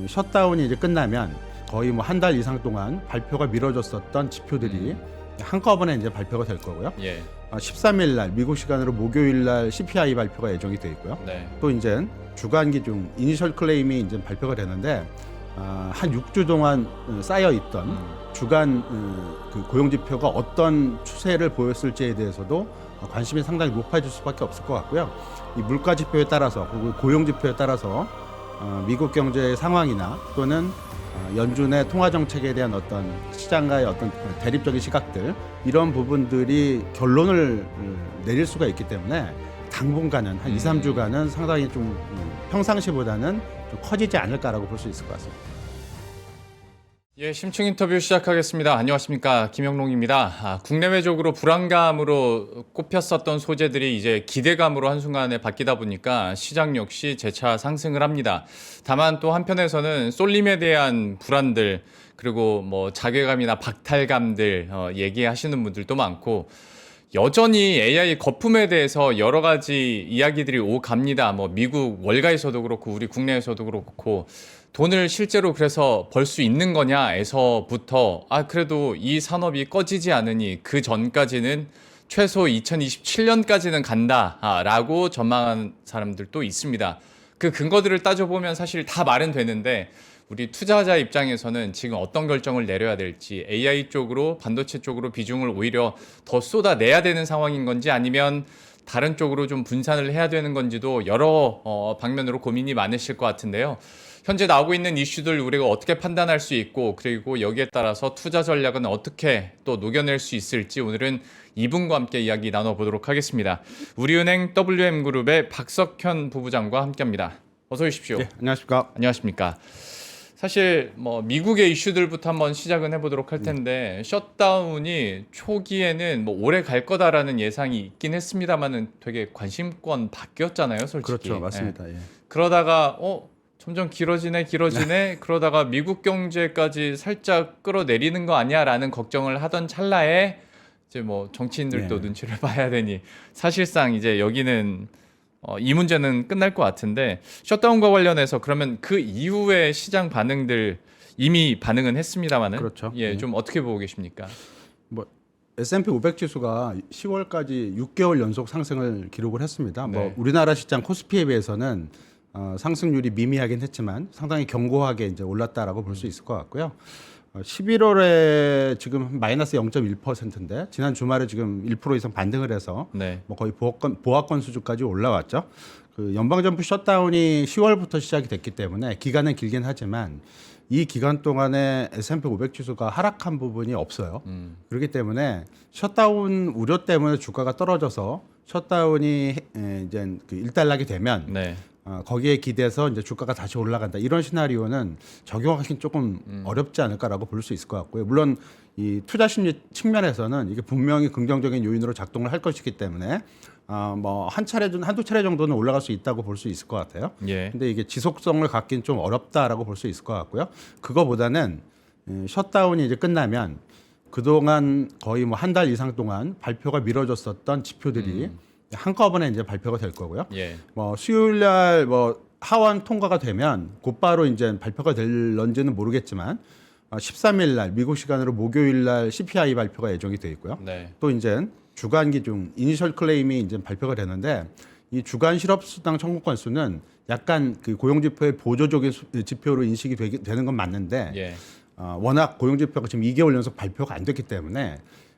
셧다운이 이제 끝나면 거의 뭐 한 달 이상 동안 발표가 미뤄졌었던 지표들이 한꺼번에 이제 발표가 될 거고요. 예. 13일 날 미국 시간으로 목요일 날 CPI 발표가 예정이 돼 있고요. 네. 또 이제 주간 기준 이니셜 클레임이 이제 발표가 되는데 한 6주 동안 쌓여 있던 주간 그 고용 지표가 어떤 추세를 보였을지에 대해서도 관심이 상당히 높아질 수밖에 없을 것 같고요. 이 물가 지표에 따라서 그리고 고용 지표에 따라서 미국 경제의 상황이나 또는 연준의 통화 정책에 대한 어떤 시장과의 어떤 대립적인 시각들 이런 부분들이 결론을 내릴 수가 있기 때문에 당분간은 한 2, 3주간은 상당히 좀 평상시보다는 좀 커지지 않을까라고 볼 수 있을 것 같습니다. 예, 심층 인터뷰 시작하겠습니다. 안녕하십니까, 김영롱입니다. 국내외적으로 불안감으로 꼽혔었던 소재들이 이제 기대감으로 한순간에 바뀌다 보니까 시장 역시 재차 상승을 합니다. 다만 또 한편에서는 쏠림에 대한 불안들 그리고 뭐 자괴감이나 박탈감들 얘기하시는 분들도 많고 여전히 AI 거품에 대해서 여러 가지 이야기들이 오갑니다. 뭐 미국 월가에서도 그렇고 우리 국내에서도 그렇고 돈을 실제로 그래서 벌 수 있는 거냐에서부터 그래도 이 산업이 꺼지지 않으니 그 전까지는 최소 2027년까지는 간다라고 전망한 사람들도 있습니다. 그 근거들을 따져보면 사실 다 말은 되는데 우리 투자자 입장에서는 지금 어떤 결정을 내려야 될지 AI 쪽으로 반도체 쪽으로 비중을 오히려 더 쏟아내야 되는 상황인 건지 아니면 다른 쪽으로 좀 분산을 해야 되는 건지도 여러 방면으로 고민이 많으실 것 같은데요. 현재 나오고 있는 이슈들 우리가 어떻게 판단할 수 있고 그리고 여기에 따라서 투자 전략은 어떻게 또 녹여낼 수 있을지 오늘은 이분과 함께 이야기 나눠보도록 하겠습니다. 우리은행 WM그룹의 박석현 부부장과 함께합니다. 어서 오십시오. 네, 안녕하십니까. 안녕하십니까. 사실 뭐 미국의 이슈들부터 한번 시작은 해보도록 할 텐데 셧다운이 초기에는 뭐 오래 갈 거다라는 예상이 있긴 했습니다만은 되게 관심권 바뀌었잖아요, 솔직히. 그렇죠, 맞습니다. 예. 그러다가 점점 길어지네 그러다가 미국 경제까지 살짝 끌어내리는 거 아니야라는 걱정을 하던 찰나에 이제 뭐 정치인들도 눈치를 봐야 되니 사실상 이제 여기는 이 문제는 끝날 것 같은데 셧다운과 관련해서 그러면 그 이후의 시장 반응들 이미 반응은 했습니다만은 그렇죠. 좀 어떻게 보고 계십니까? 뭐 S&P 500 지수가 10월까지 6개월 연속 상승을 기록을 했습니다. 네. 뭐 우리나라 시장 코스피에 비해서는 상승률이 미미하긴 했지만 상당히 견고하게 이제 올랐다라고 볼 수 있을 것 같고요. 11월에 지금 마이너스 0.1%인데 지난 주말에 지금 1% 이상 반등을 해서 뭐 거의 보합권 수준까지 올라왔죠. 그 연방정부 셧다운이 10월부터 시작이 됐기 때문에 기간은 길긴 하지만 이 기간 동안에 S&P 500 지수가 하락한 부분이 없어요. 그렇기 때문에 셧다운 우려 때문에 주가가 떨어져서 셧다운이 이제 그 일단락이 되면 거기에 기대서 이제 주가가 다시 올라간다 이런 시나리오는 적용하기는 조금 어렵지 않을까라고 볼 수 있을 것 같고요. 물론 이 투자 심리 측면에서는 이게 분명히 긍정적인 요인으로 작동을 할 것이기 때문에 뭐 한두 차례 정도는 올라갈 수 있다고 볼 수 있을 것 같아요. 근데 이게 지속성을 갖기는 좀 어렵다라고 볼 수 있을 것 같고요. 그거보다는 셧다운이 이제 끝나면 그동안 거의 뭐 한 달 이상 동안 발표가 미뤄졌었던 지표들이 한꺼번에 이제 발표가 될 거고요. 뭐 수요일 날 뭐 하원 통과가 되면 곧바로 이제 발표가 될런지는 모르겠지만 13일 날 미국 시간으로 목요일 날 CPI 발표가 예정이 돼 있고요. 또 이제 주간 기준 이니셜 클레임이 이제 발표가 되는데 이 주간 실업수당 청구 건수는 약간 그 고용 지표의 보조적인 지표로 인식이 되는 건 맞는데 워낙 고용 지표가 지금 2개월 연속 발표가 안 됐기 때문에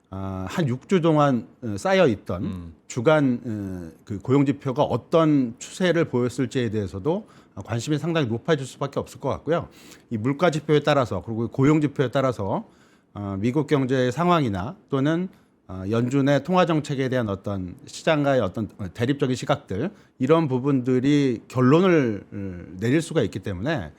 한 6주 동안 쌓여 있던 주간 그 고용 지표가 어떤 추세를 보였을지에 대해서도 관심이 상당히 높아질 수밖에 없을 것 같고요. 이 물가 지표에 따라서 그리고 고용 지표에 따라서 미국 경제의 상황이나 또는 연준의 통화 정책에 대한 어떤 시장과의 어떤 대립적인 시각들 이런 부분들이 결론을 내릴 수가 있기 때문에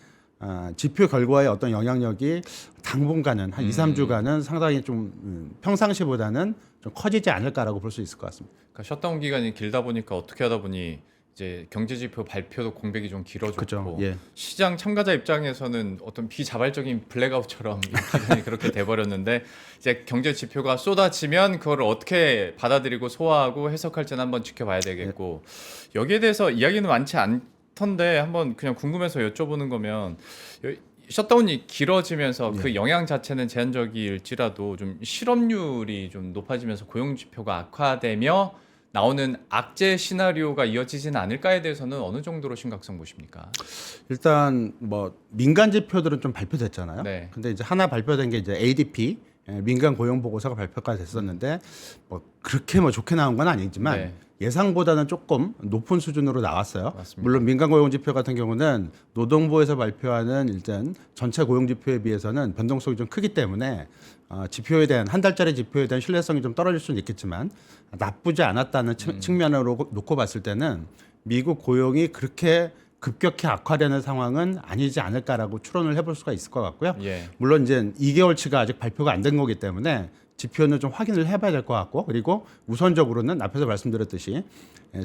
지표 결과의 어떤 영향력이 당분간은 한 2, 3주간은 상당히 좀 평상시보다는 좀 커지지 않을까라고 볼 수 있을 것 같습니다. 그러니까 셧다운 기간이 길다 보니까 어떻게 하다 보니 이제 경제지표 발표도 공백이 좀 길어졌고 시장 참가자 입장에서는 어떤 비자발적인 블랙아웃처럼 이 기간이 그렇게 돼버렸는데 이제 경제 지표가 쏟아지면 그걸 어떻게 받아들이고 소화하고 해석할지는 한번 지켜봐야 되겠고 여기에 대해서 이야기는 많지 그렇던데 한번 그냥 궁금해서 여쭤보는 거면 셧다운이 길어지면서 그 영향 자체는 제한적일지라도 좀 실업률이 좀 높아지면서 고용 지표가 악화되며 나오는 악재 시나리오가 이어지지는 않을까에 대해서는 어느 정도로 심각성 보십니까? 일단 뭐 민간 지표들은 좀 발표됐잖아요. 네. 근데 이제 하나 발표된 게 이제 ADP 민간 고용 보고서가 발표가 됐었는데 뭐 그렇게 뭐 좋게 나온 건 아니지만 네. 예상보다는 조금 높은 수준으로 나왔어요. 맞습니다. 물론 민간 고용 지표 같은 경우는 노동부에서 발표하는 일단 전체 고용 지표에 비해서는 변동성이 좀 크기 때문에 지표에 대한 한 달짜리 지표에 대한 신뢰성이 좀 떨어질 수는 있겠지만 나쁘지 않았다는 측면으로 놓고 봤을 때는 미국 고용이 그렇게 급격히 악화되는 상황은 아니지 않을까라고 추론을 해볼 수가 있을 것 같고요. 예. 물론 이제 2개월치가 아직 발표가 안 된 거기 때문에 지표는 좀 확인을 해봐야 될 것 같고, 그리고 우선적으로는 앞에서 말씀드렸듯이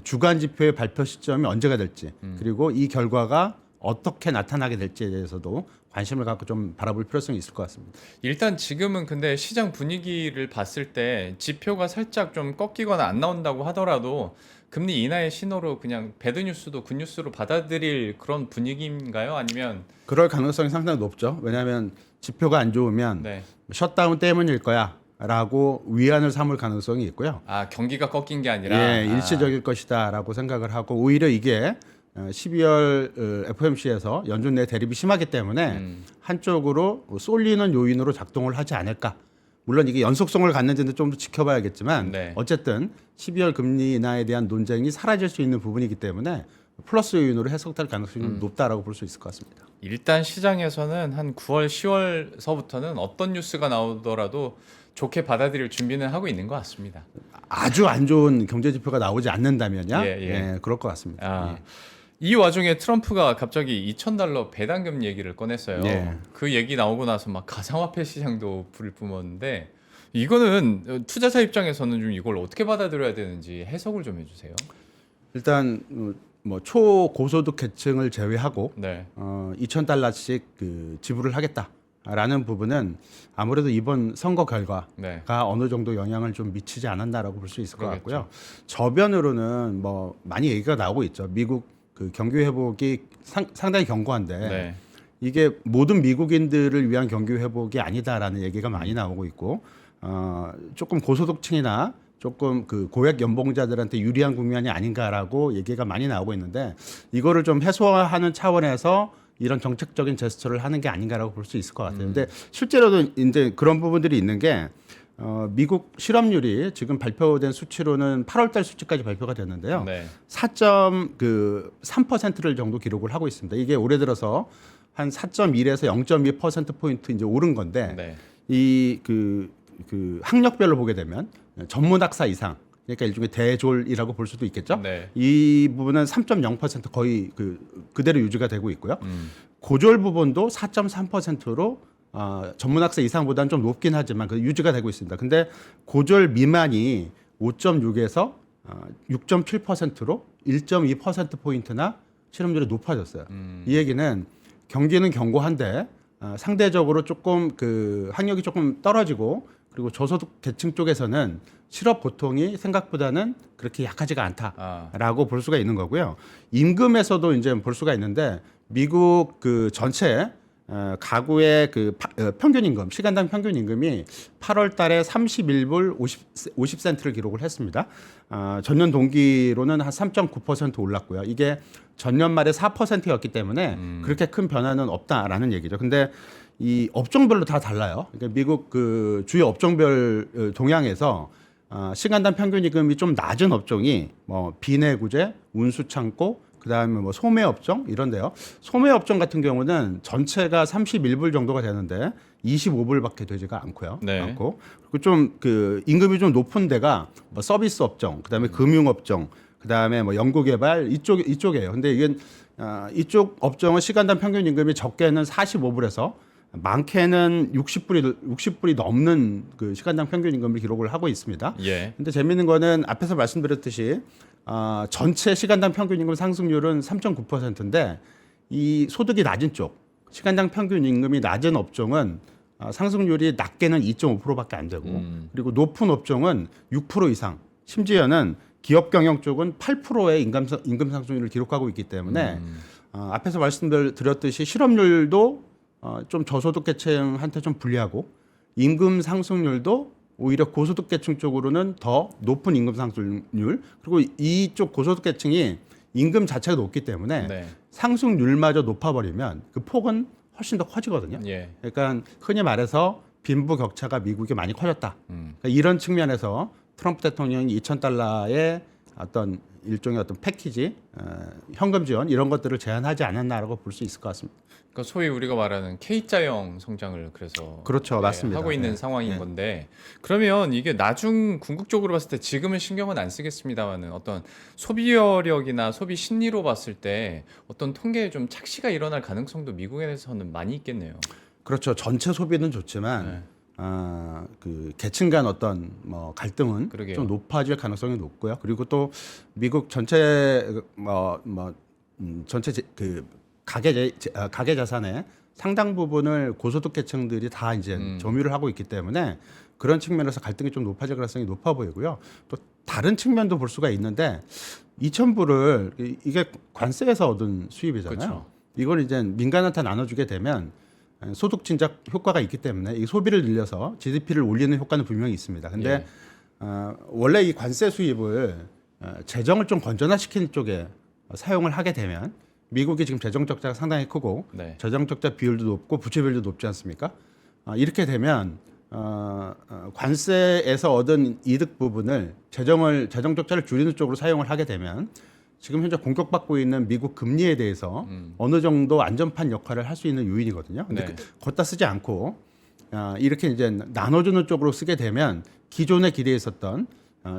주간 지표의 발표 시점이 언제가 될지, 그리고 이 결과가 어떻게 나타나게 될지에 대해서도 관심을 갖고 좀 바라볼 필요성이 있을 것 같습니다. 일단 지금은 근데 시장 분위기를 봤을 때 지표가 살짝 좀 꺾이거나 안 나온다고 하더라도 금리 인하의 신호로 그냥 배드 뉴스도 굿 뉴스로 받아들일 그런 분위기인가요? 아니면 그럴 가능성이 상당히 높죠. 왜냐하면 지표가 안 좋으면 네. 셧다운 때문일 거야 라고 위안을 삼을 가능성이 있고요. 아 경기가 꺾인 게 아니라 일시적일 것이다 라고 생각을 하고, 오히려 이게 12월 FOMC에서 연준 내 대립이 심하기 때문에 한쪽으로 쏠리는 요인으로 작동을 하지 않을까. 물론 이게 연속성을 갖는지는 좀 더 지켜봐야겠지만 네. 어쨌든 12월 금리 인하에 대한 논쟁이 사라질 수 있는 부분이기 때문에 플러스 요인으로 해석될 가능성이 좀 높다라고 볼 수 있을 것 같습니다. 일단 시장에서는 한 9월, 10월서부터는 어떤 뉴스가 나오더라도 좋게 받아들일 준비는 하고 있는 것 같습니다. 아주 안 좋은 경제 지표가 나오지 않는다면야 그럴 것 같습니다. 아, 이 와중에 트럼프가 갑자기 $2,000 배당금 얘기를 꺼냈어요. 예. 그 얘기 나오고 나서 막 가상화폐 시장도 불을 뿜었는데 이거는 투자자 입장에서는 좀 이걸 어떻게 받아들여야 되는지 해석을 좀 해주세요. 일단 뭐 초고소득 계층을 제외하고 네. $2,000씩 그 지불을 하겠다라는 부분은 아무래도 이번 선거 결과가 네. 어느 정도 영향을 좀 미치지 않았나라고 볼 수 있을 것 그러겠죠. 같고요. 저변으로는 뭐 많이 얘기가 나오고 있죠. 미국 그 경기 회복이 상당히 견고한데 네. 이게 모든 미국인들을 위한 경기 회복이 아니다라는 얘기가 많이 나오고 있고, 조금 고소득층이나 조금 그 고액 연봉자들한테 유리한 국면이 아닌가라고 얘기가 많이 나오고 있는데, 이거를 좀 해소하는 차원에서 이런 정책적인 제스처를 하는 게 아닌가라고 볼 수 있을 것 같아요. 근데 실제로도 이제 그런 부분들이 있는 게 미국 실업률이 지금 발표된 수치로는 8월달 수치까지 발표가 됐는데요. 네. 4.3%를 정도 기록을 하고 있습니다. 이게 올해 들어서 한 4.1에서 0.2% 포인트 이제 오른 건데, 네. 이 그 학력별로 보게 되면 전문학사 이상, 그러니까 일종의 대졸이라고 볼 수도 있겠죠. 네. 이 부분은 3.0% 거의 그대로 유지가 되고 있고요. 고졸 부분도 4.3%로 전문학사 이상보다는 좀 높긴 하지만 그 유지가 되고 있습니다. 근데 고졸 미만이 5.6에서 6.7%로 1.2% 포인트나 실업률이 높아졌어요. 이 얘기는 경기는 견고한데 상대적으로 조금 그 학력이 조금 떨어지고, 그리고 저소득 계층 쪽에서는 실업 고통이 생각보다는 그렇게 약하지가 않다라고 볼 수가 있는 거고요. 임금에서도 이제 볼 수가 있는데, 미국 그 전체 가구의 그 평균 임금, 시간당 평균 임금이 8월 달에 31불 50센트를 기록을 했습니다. 전년 동기로는 한 3.9% 올랐고요. 이게 전년 말에 4%였기 때문에 그렇게 큰 변화는 없다라는 얘기죠. 근데 이 업종별로 다 달라요. 그러니까 미국 그 주요 업종별 동향에서 시간당 평균 임금이 좀 낮은 업종이 뭐 비내구재, 운수창고, 그다음에 뭐 소매업종 이런데요. 소매업종 같은 경우는 전체가 31불 정도가 되는데 25불밖에 되지가 않고요. 네. 그리고 좀 그 임금이 좀 높은 데가 뭐 서비스 업종, 그다음에 금융업종, 그다음에 뭐 연구개발 이쪽이에요. 근데 이게 이쪽 업종은 시간당 평균 임금이 적게는 45불에서 많게는 60불이 넘는 그 시간당 평균 임금을 기록을 하고 있습니다. 예. 근데 재밌는 거는 앞에서 말씀드렸듯이 전체 시간당 평균 임금 상승률은 3.9%인데 이 소득이 낮은 쪽, 시간당 평균 임금이 낮은 업종은 상승률이 낮게는 2.5%밖에 안 되고, 그리고 높은 업종은 6% 이상, 심지어는 기업 경영 쪽은 8%의 임금 상승률을 기록하고 있기 때문에 앞에서 말씀드렸듯이 실업률도 좀 저소득계층한테 좀 불리하고 임금 상승률도 오히려 고소득계층 쪽으로는 더 높은 임금 상승률 그리고 이쪽 고소득계층이 임금 자체가 높기 때문에 네. 상승률마저 높아버리면 그 폭은 훨씬 더 커지거든요. 예. 그러니까 흔히 말해서 빈부 격차가 미국이 많이 커졌다. 그러니까 이런 측면에서 트럼프 대통령이 2,000달러의 어떤 일종의 어떤 패키지, 현금 지원 이런 것들을 제한하지 않았나라고 볼 수 있을 것 같습니다. 그러니까 소위 우리가 말하는 K자형 성장을 그래서 그렇죠, 맞습니다. 하고 있는 네. 상황인 네. 건데 그러면 이게 나중 궁극적으로 봤을 때 지금은 신경은 안 쓰겠습니다만은 어떤 소비여력이나 소비 심리로 봤을 때 어떤 통계에 좀 착시가 일어날 가능성도 미국에서는 많이 있겠네요. 그렇죠. 전체 소비는 좋지만 네. 그 계층 간 어떤 뭐 갈등은 그러게요. 좀 높아질 가능성이 높고요. 그리고 또 미국 전체 전체 그 가계 자산의 상당 부분을 고소득 계층들이 다 이제 점유를 하고 있기 때문에 그런 측면에서 갈등이 좀 높아질 가능성이 높아 보이고요. 또 다른 측면도 볼 수가 있는데 2,000불을 이게 관세에서 얻은 수입이잖아요. 그렇죠. 이걸 이제 민간한테 나눠주게 되면 소득 진작 효과가 있기 때문에 이 소비를 늘려서 GDP를 올리는 효과는 분명히 있습니다. 근데 원래 이 관세 수입을 재정을 좀 건전화시키는 쪽에 사용을 하게 되면 미국이 지금 재정 적자가 상당히 크고 네. 재정 적자 비율도 높고 부채 비율도 높지 않습니까? 이렇게 되면 관세에서 얻은 이득 부분을 재정 적자를 줄이는 쪽으로 사용을 하게 되면 지금 현재 공격받고 있는 미국 금리에 대해서 어느 정도 안전판 역할을 할 수 있는 요인이거든요. 근데 네. 걷다 쓰지 않고 이렇게 이제 나눠주는 쪽으로 쓰게 되면 기존에 기대해 있었던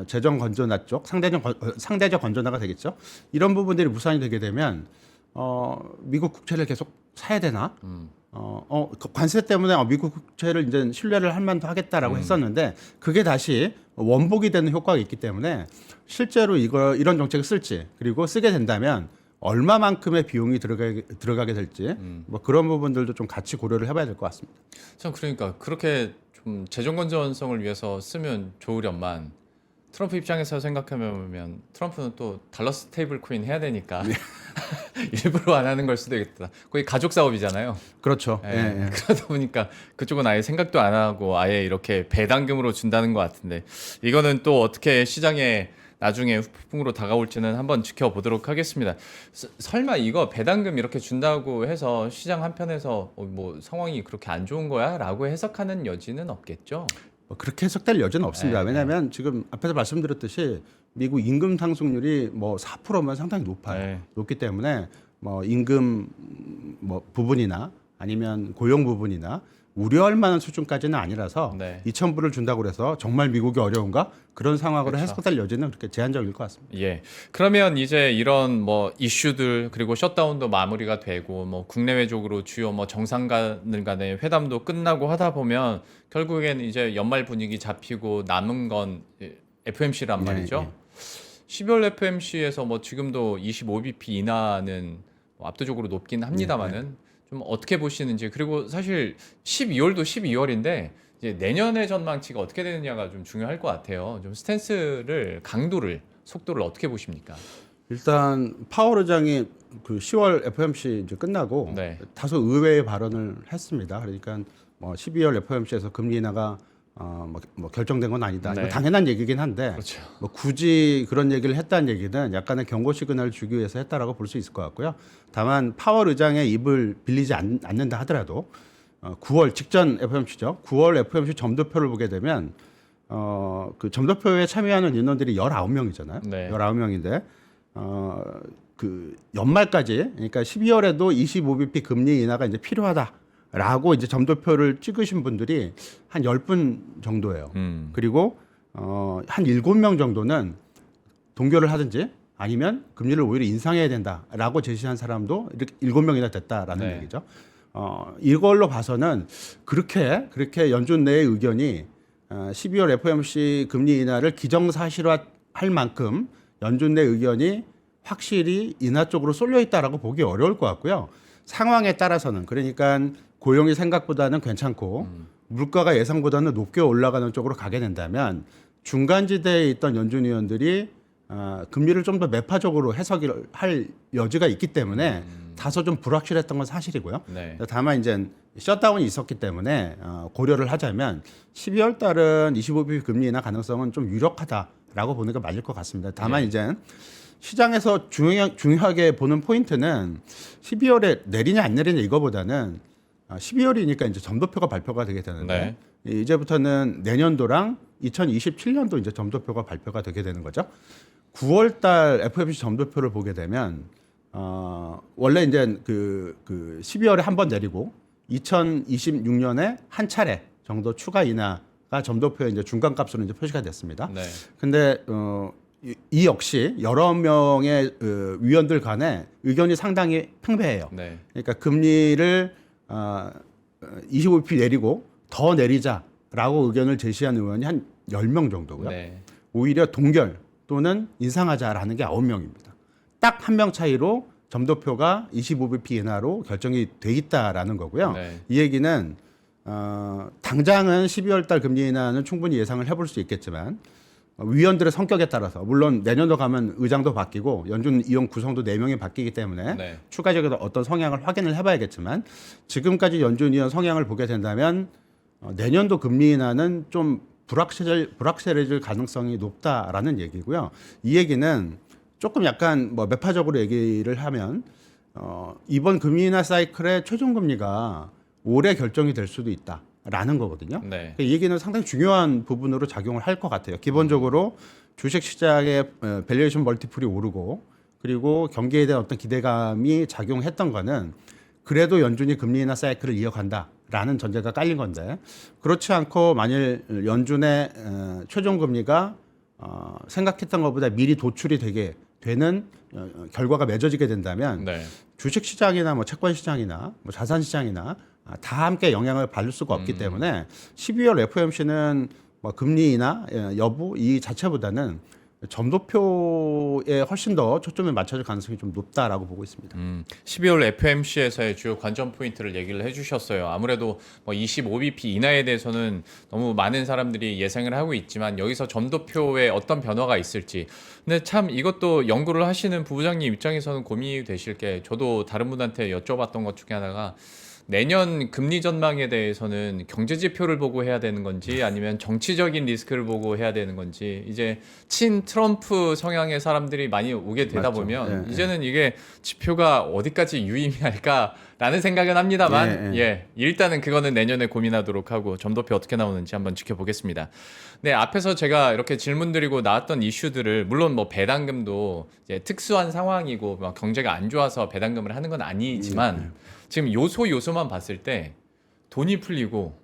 재정 건전화 쪽 상대적 건전화가 되겠죠. 이런 부분들이 무산이 되게 되면 미국 국채를 계속 사야 되나? 그 관세 때문에 미국 국채를 이제 신뢰를 할 만도 하겠다라고 했었는데 그게 다시 원복이 되는 효과가 있기 때문에 실제로 이런 정책을 쓸지 그리고 쓰게 된다면 얼마만큼의 비용이 들어가게 될지 뭐 그런 부분들도 좀 같이 고려를 해봐야 될 것 같습니다. 참 그러니까 그렇게 좀 재정 건전성을 위해서 쓰면 좋으련만 트럼프 입장에서 생각하면 트럼프는 또 달러 스테이블 코인 해야 되니까 일부러 안 하는 걸 수도 있겠다. 거의 가족 사업이잖아요. 그렇죠. 예. 그러다 보니까 그쪽은 아예 생각도 안 하고 아예 이렇게 배당금으로 준다는 것 같은데 이거는 또 어떻게 시장에 나중에 후폭풍으로 다가올지는 한번 지켜보도록 하겠습니다. 설마 이거 배당금 이렇게 준다고 해서 시장 한편에서 뭐 상황이 그렇게 안 좋은 거야라고 해석하는 여지는 없겠죠? 그렇게 해석될 여지는 없습니다. 네. 왜냐하면 지금 앞에서 말씀드렸듯이 미국 임금 상승률이 뭐 4%면 상당히 높아요. 네. 높기 때문에 뭐 임금 뭐 부분이나 아니면 고용 부분이나 우려할 만한 수준까지는 아니라서 네. 2,000불을 준다고 그래서 정말 미국이 어려운가 그런 상황으로 그렇죠. 해석될 여지는 그렇게 제한적일 것 같습니다. 예. 그러면 이제 이런 뭐 이슈들 그리고 셔다운도 마무리가 되고 뭐 국내외적으로 주요 뭐 정상들 간의 회담도 끝나고 하다 보면 결국엔 이제 연말 분위기 잡히고 남은 건 FMC란 말이죠. 12월 FMC에서 뭐 지금도 25bp 인하는 뭐 압도적으로 높긴 합니다만은 좀 어떻게 보시는지 그리고 사실 12월도 12월인데 이제 내년의 전망치가 어떻게 되느냐가 좀 중요할 것 같아요. 좀 스탠스를 강도를 속도를 어떻게 보십니까? 일단 파월 의장이 그 10월 FOMC 이제 끝나고 네. 다소 의외의 발언을 했습니다. 그러니까 뭐 12월 FOMC에서 금리 인하가 뭐 결정된 건 아니다. 네. 이거 당연한 얘기긴 한데 그렇죠. 뭐 굳이 그런 얘기를 했다는 얘기는 약간의 경고 시그널을 주기 위해서 했다라고 볼 수 있을 것 같고요. 다만 파월 의장의 입을 빌리지 않는다 하더라도 9월 직전 FOMC죠. 9월 FOMC 점도표를 보게 되면 그 점도표에 참여하는 인원들이 19명이잖아요. 네. 19명인데 그 연말까지 그러니까 12월에도 25bp 금리 인하가 이제 필요하다라고 이제 점도표를 찍으신 분들이 한 10분 정도예요. 그리고 한 7명 정도는 동결을 하든지 아니면 금리를 오히려 인상해야 된다라고 제시한 사람도 이렇게 7명이나 됐다라는 네. 얘기죠. 이걸로 봐서는 그렇게 연준 내의 의견이 12월 FOMC 금리 인하를 기정사실화할 만큼 연준 내 의견이 확실히 인하 쪽으로 쏠려 있다라고 보기 어려울 것 같고요. 상황에 따라서는 그러니까 고용이 생각보다는 괜찮고 물가가 예상보다는 높게 올라가는 쪽으로 가게 된다면 중간지대에 있던 연준 위원들이 금리를 좀 더 매파적으로 해석을 할 여지가 있기 때문에 다소 좀 불확실했던 건 사실이고요. 네. 다만 이제 셧다운이 있었기 때문에 고려를 하자면 12월 달은 25bp 금리 인하 가능성은 좀 유력하다라고 보는 게 맞을 것 같습니다. 다만 이제 시장에서 중요하게 보는 포인트는 12월에 내리냐 안 내리냐 이거보다는 12월이니까 이제 점도표가 발표가 되게 되는데 이제부터는 내년도랑 2027년도 이제 점도표가 발표가 되게 되는 거죠. 9월 달 FOMC 점도표를 보게 되면 원래 이제 그 12월에 한 번 내리고 2026년에 한 차례 정도 추가 인하가 점도표의 이제 중간값으로 이제 표시가 됐습니다. 네. 근데 이 역시 여러 명의 위원들 간에 의견이 상당히 팽배해요. 네. 그러니까 금리를 25bp 내리고 더 내리자라고 의견을 제시한 의원이 한 10명 정도고요. 네. 오히려 동결 또는 인상하자라는 게 9명입니다. 딱 한 명 차이로 점도표가 25bp 인하로 결정이 돼 있다라는 거고요. 네. 이 얘기는 당장은 12월 달 금리 인하는 충분히 예상을 해볼 수 있겠지만 위원들의 성격에 따라서 물론 내년도 가면 의장도 바뀌고 연준 위원 구성도 4명이 바뀌기 때문에 추가적인 어떤 성향을 확인을 해봐야겠지만 지금까지 연준 위원 성향을 보게 된다면 내년도 금리 인하는 좀 불확실해질 가능성이 높다라는 얘기고요. 이 얘기는 조금 약간 뭐 매파적으로 얘기를 하면 이번 금리 인하 사이클의 최종 금리가 올해 결정이 될 수도 있다라는 거거든요. 네. 이 얘기는 상당히 중요한 부분으로 작용을 할 것 같아요. 기본적으로 주식 시장의 밸류에이션 멀티플이 오르고 그리고 경기에 대한 어떤 기대감이 작용했던 거는 그래도 연준이 금리 인하 사이클을 이어간다라는 전제가 깔린 건데 그렇지 않고 만일 연준의 최종 금리가 생각했던 것보다 미리 도출이 되는 결과가 맺어지게 된다면 주식 시장이나 뭐 채권 시장이나 뭐 자산 시장이나 다 함께 영향을 받을 수가 없기 때문에 12월 FOMC는 뭐 금리 인하 여부 이 자체보다는 점도표에 훨씬 더 초점을 맞춰줄 가능성이 좀 높다라고 보고 있습니다. 12월 FOMC에서의 주요 관전 포인트를 얘기를 해주셨어요. 아무래도 뭐 25bp 인하에 대해서는 너무 많은 사람들이 예상을 하고 있지만 여기서 점도표에 어떤 변화가 있을지. 근데 참 이것도 연구를 하시는 부부장님 입장에서는 고민이 되실 게 저도 다른 분한테 여쭤봤던 것 중에 하나가 내년 금리 전망에 대해서는 경제 지표를 보고 해야 되는 건지 아니면 정치적인 리스크를 보고 해야 되는 건지 이제 친 트럼프 성향의 사람들이 많이 오게 되다 보면 이제는 이게 지표가 어디까지 유의미할까라는 생각은 합니다만 일단은 그거는 내년에 고민하도록 하고 점도표 어떻게 나오는지 한번 지켜보겠습니다. 네, 앞에서 제가 이렇게 질문드리고 나왔던 이슈들을 물론 뭐 배당금도 이제 특수한 상황이고 막 경제가 안 좋아서 배당금을 하는 건 아니지만 지금 요소만 봤을 때 돈이 풀리고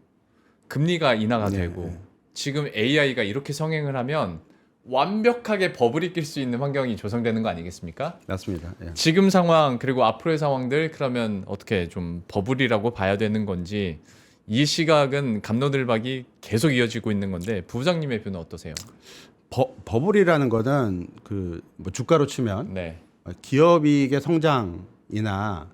금리가 인하가 되고 지금 AI가 이렇게 성행을 하면 완벽하게 버블이 낄 수 있는 환경이 조성되는 거 아니겠습니까? 맞습니다. 지금 상황 그리고 앞으로의 상황들 그러면 어떻게 좀 버블이라고 봐야 되는 건지 이 시각은 갑론을박이 계속 이어지고 있는 건데 부부장님의 표는 어떠세요? 버블이라는 거는 그 뭐 주가로 치면 기업이익의 성장이나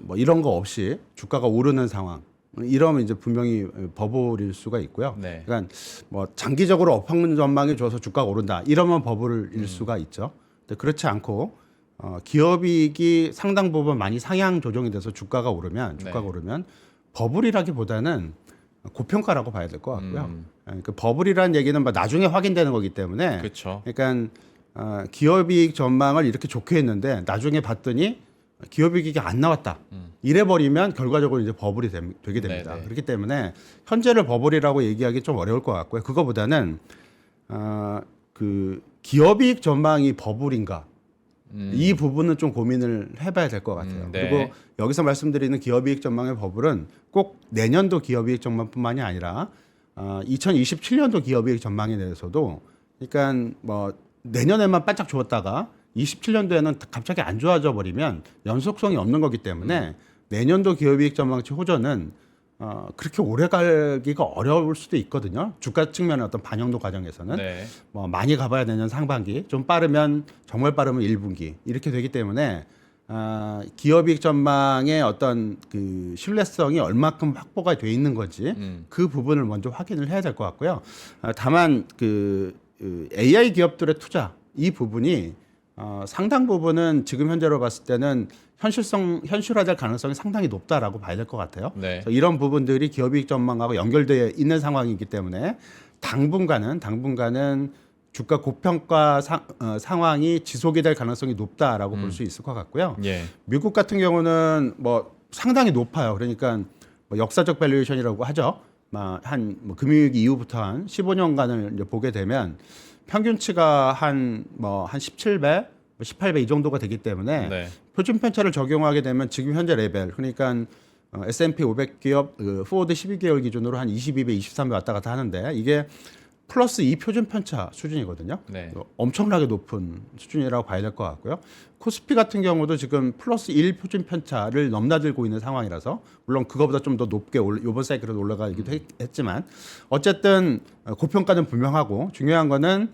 뭐 이런 거 없이 주가가 오르는 상황 이러면 이제 분명히 버블일 수가 있고요. 그러니까 뭐 장기적으로 업황 전망이 좋아서 주가가 오른다 이러면 버블일 수가 있죠. 근데 그렇지 않고 기업이익이 상당 부분 많이 상향 조정이 돼서 주가가 오르면 버블이라기보다는 고평가라고 봐야 될 것 같고요. 그 버블이라는 얘기는 뭐 나중에 확인되는 거기 때문에 그러니까 기업이익 전망을 이렇게 좋게 했는데 나중에 봤더니 기업이익이 안 나왔다. 이래버리면 결과적으로 이제 버블이 되게 됩니다. 그렇기 때문에 현재를 버블이라고 얘기하기 좀 어려울 것 같고요. 그거보다는 그 기업이익 전망이 버블인가 이 부분은 좀 고민을 해봐야 될 것 같아요. 그리고 여기서 말씀드리는 기업이익 전망의 버블은 꼭 내년도 기업이익 전망뿐만이 아니라 2027년도 기업이익 전망에 대해서도 그러니까 뭐 내년에만 바짝 좋았다가 27년도에는 갑자기 안 좋아져 버리면 연속성이 없는 거기 때문에 내년도 기업이익 전망치 호전은 그렇게 오래 가기가 어려울 수도 있거든요. 주가 측면의 어떤 반영도 과정에서는 뭐 많이 가봐야 내년 상반기, 좀 빠르면 정말 빠르면 1분기 이렇게 되기 때문에 기업이익 전망의 어떤 그 신뢰성이 얼마큼 확보가 돼 있는 건지 그 부분을 먼저 확인을 해야 될 것 같고요. 다만 그 AI 기업들의 투자 이 부분이 상당 부분은 지금 현재로 봤을 때는 현실화될 가능성이 상당히 높다라고 봐야 될 것 같아요. 네. 그래서 이런 부분들이 기업이익 전망하고 연결되어 있는 상황이기 때문에 당분간은 주가 고평가 상황이 지속이 될 가능성이 높다라고 볼 수 있을 것 같고요. 예. 미국 같은 경우는 뭐 상당히 높아요. 그러니까 뭐 역사적 밸류에이션이라고 하죠. 한 금융위기 이후부터 한 15년간을 이제 보게 되면 평균치가 한 17배, 18배 이 정도가 되기 때문에 네. 표준 편차를 적용하게 되면 지금 현재 레벨 그러니까 S&P 500 기업 포워드 12개월 기준으로 한 22배, 23배 왔다 갔다 하는데 이게 플러스 2 표준 편차 수준이거든요. 네. 엄청나게 높은 수준이라고 봐야 될 것 같고요. 코스피 같은 경우도 지금 플러스 1 표준 편차를 넘나들고 있는 상황이라서 물론 그거보다 좀 더 높게 이번 사이클에도 올라가기도 했지만 어쨌든 고평가는 분명하고 중요한 거는